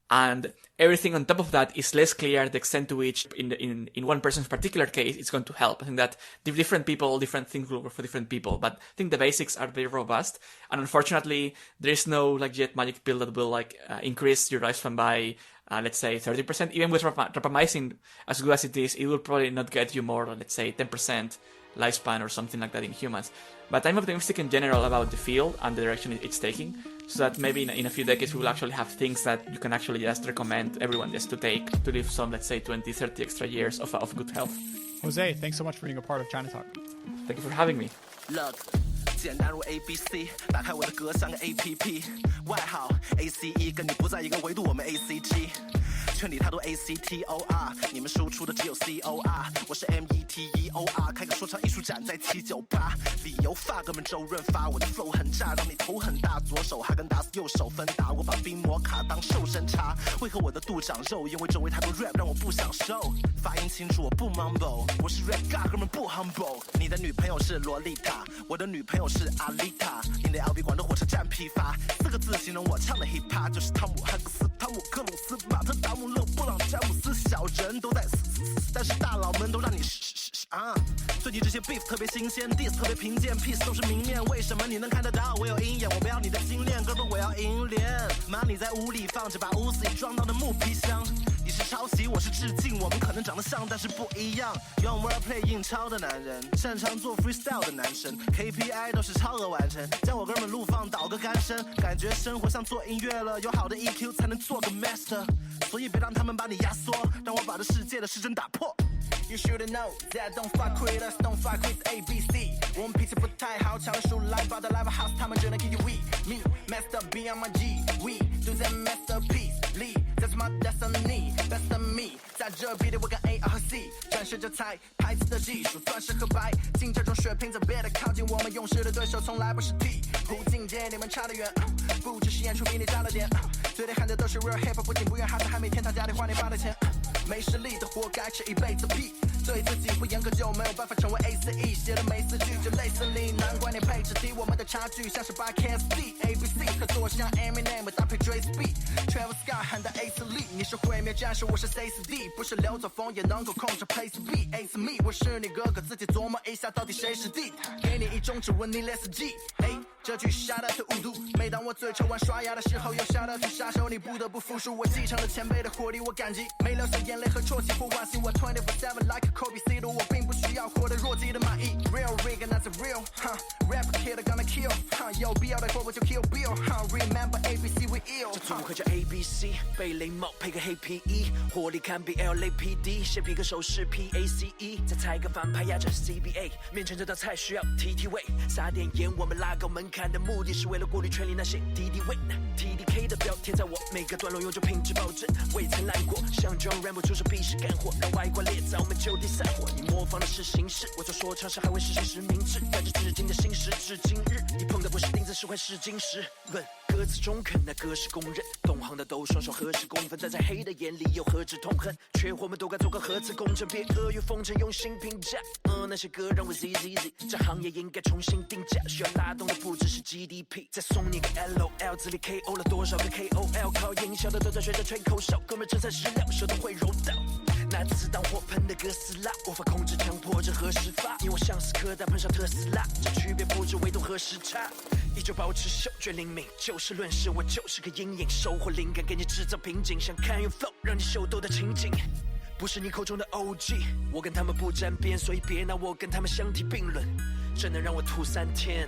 And everything on top of that is less clear the extent to which in one person's particular case it's going to help. I think that different people, different things will work for different people, but I think the basics are very robust. And unfortunately, there is no like jet magic pill that will like increase your lifespan by let's say 30%. Even with rapamycin, as good as it is, it will probably not get you more than let's say 10% lifespan or something like that in humans. But I'm optimistic in general about the field and the direction it's taking, so that maybe in a few decades we will actually have things that you can actually just recommend everyone just to take to live some, let's say, 20, 30 extra years of good health. Jose, thanks so much for being a part of China Talk. Thank you for having me. Look. 简单如 ABC， 打开我的格箱 APP， 外号 ACE， 跟你不在一个维度，我们 ACG。圈里太多 ACTOR， 你们输出的只有 COR， 我是 METEOR， 开个说唱艺术展在798，理由发哥们周润发，我的 flow 很炸，让你头很大，左手哈根达斯，右手芬达，我把冰摩卡当瘦身茶，为何我的肚长肉？因为周围太多 rap 让我不享受，发音清楚我不 mumble， 我是 rap god 哥们不 humble， 你的女朋友是洛丽塔，我的女朋友是阿丽塔，印的 LV 广州火车站批发，4个字形容我唱的 hip hop， 就是汤姆汉克斯、汤姆克鲁斯、马特达姆勒布朗詹姆斯，小人都在死，但是大佬们都让你啊！最近这些 beef 特别新鲜 ，diss 特别贫贱 ，peace 都是明面，为什么你能看得到？我有鹰眼，我不要你的精炼，哥们我要银联。妈，你在屋里放着把屋子里装到的木皮箱，你是抄袭，我是致敬，我们可能长得像，但是不一样。用 wordplay 印钞的男人，擅长做 freestyle 的男生 ，KPI 都是超额完成，将我哥们路放倒个干身，感觉生活像做音乐了，有好的 EQ 才能做个 master， 所以别让他们把你压缩，让我把这世界的时针打破。You should know that don't fuck with us, don't fuck with ABC。我们脾气不太好，抢了书来报的 live house， 他们只能给你 me messed up beyond my G，we do that masterpiece lead。That's my destiny, best of me， 在这比的我跟 A R 和 C， 展示着彩牌子的技术，钻石和白金这种水平，别别的靠近我们勇士的对手从来不是 T， 胡境界你们差得远，不只是演出比你差了点，嘴里喊的都是 real hip hop， 不仅不愿哈斯还没天堂家里花你爸的钱，没实力的活该吃一辈子屁，对自己不严格就没有办法成为 ACE， 写的每4句就类似你，难怪你配置低，我们的差距像是8KSD ABC， 合作像 Eminem 搭配 Dre Speed，Travis Scott 喊的 Ace Lee， 你是毁灭战士，我是 CSD， 不是刘作峰也能够控制 Place B，Ace Me， 我是你哥哥，自己琢磨一下到底谁是 D， 给你一中指问你 Let's G， 这句 Shout out to 无毒，每当我嘴臭完刷牙的时候，又 Shout out to 杀手，你不得不服输，我继承了前辈的活力，我感激，没流下眼泪和啜泣或惋惜，我24/7 like a Kobe C 的，我并不需要活得弱鸡的满意 ，Real Rig 那是 real，Rap kid gonna kill， 有必要的活我就 kill Bill，Remember ABC we ill， 这组合叫 ABC， 贝雷帽配个黑皮衣，火力堪比 LAPD， 先比个手势 PACE， 再猜个反派压着 CBA， 面前这道菜需要提提味，撒点盐我们拉高门槛的目的是为了过滤圈里那些敌敌畏 ，TDK 的标贴在我每个段落有着品质保证，未曾烂过，像 John Rambo 出手必是干货，让外挂裂在我们就地散伙，你模仿的是形式，我做说唱是捍卫事实实名制，带着至今的心事至今日，你碰的不是钉子是块是金石，问歌词中肯那歌是公认，懂行的都双手合十公分，但在黑的眼里又何止痛恨，缺货们都该做个核磁共振，别阿谀奉承用心评价，那些歌让我 ZZZ， 这行业应该重新定价，需要拉动的不只是 GDP， 再送你个 LOL， 字里 KO 了多少个 KOL， 靠营销的都在学着吹口哨，哥们真材实料，舌头会柔道，拿子弹火喷的哥斯拉，无法控制强迫着何时发，因为我像是柯达喷上特斯拉，这区别不止纬度和时差，依旧保持嗅觉灵敏，就事论事，我就是个阴影，收获灵感给你制造瓶颈，想看 you flow 让你秀逗的情景，不是你口中的 OG， 我跟他们不沾边，所以别拿我跟他们相提并论，真能让我吐3天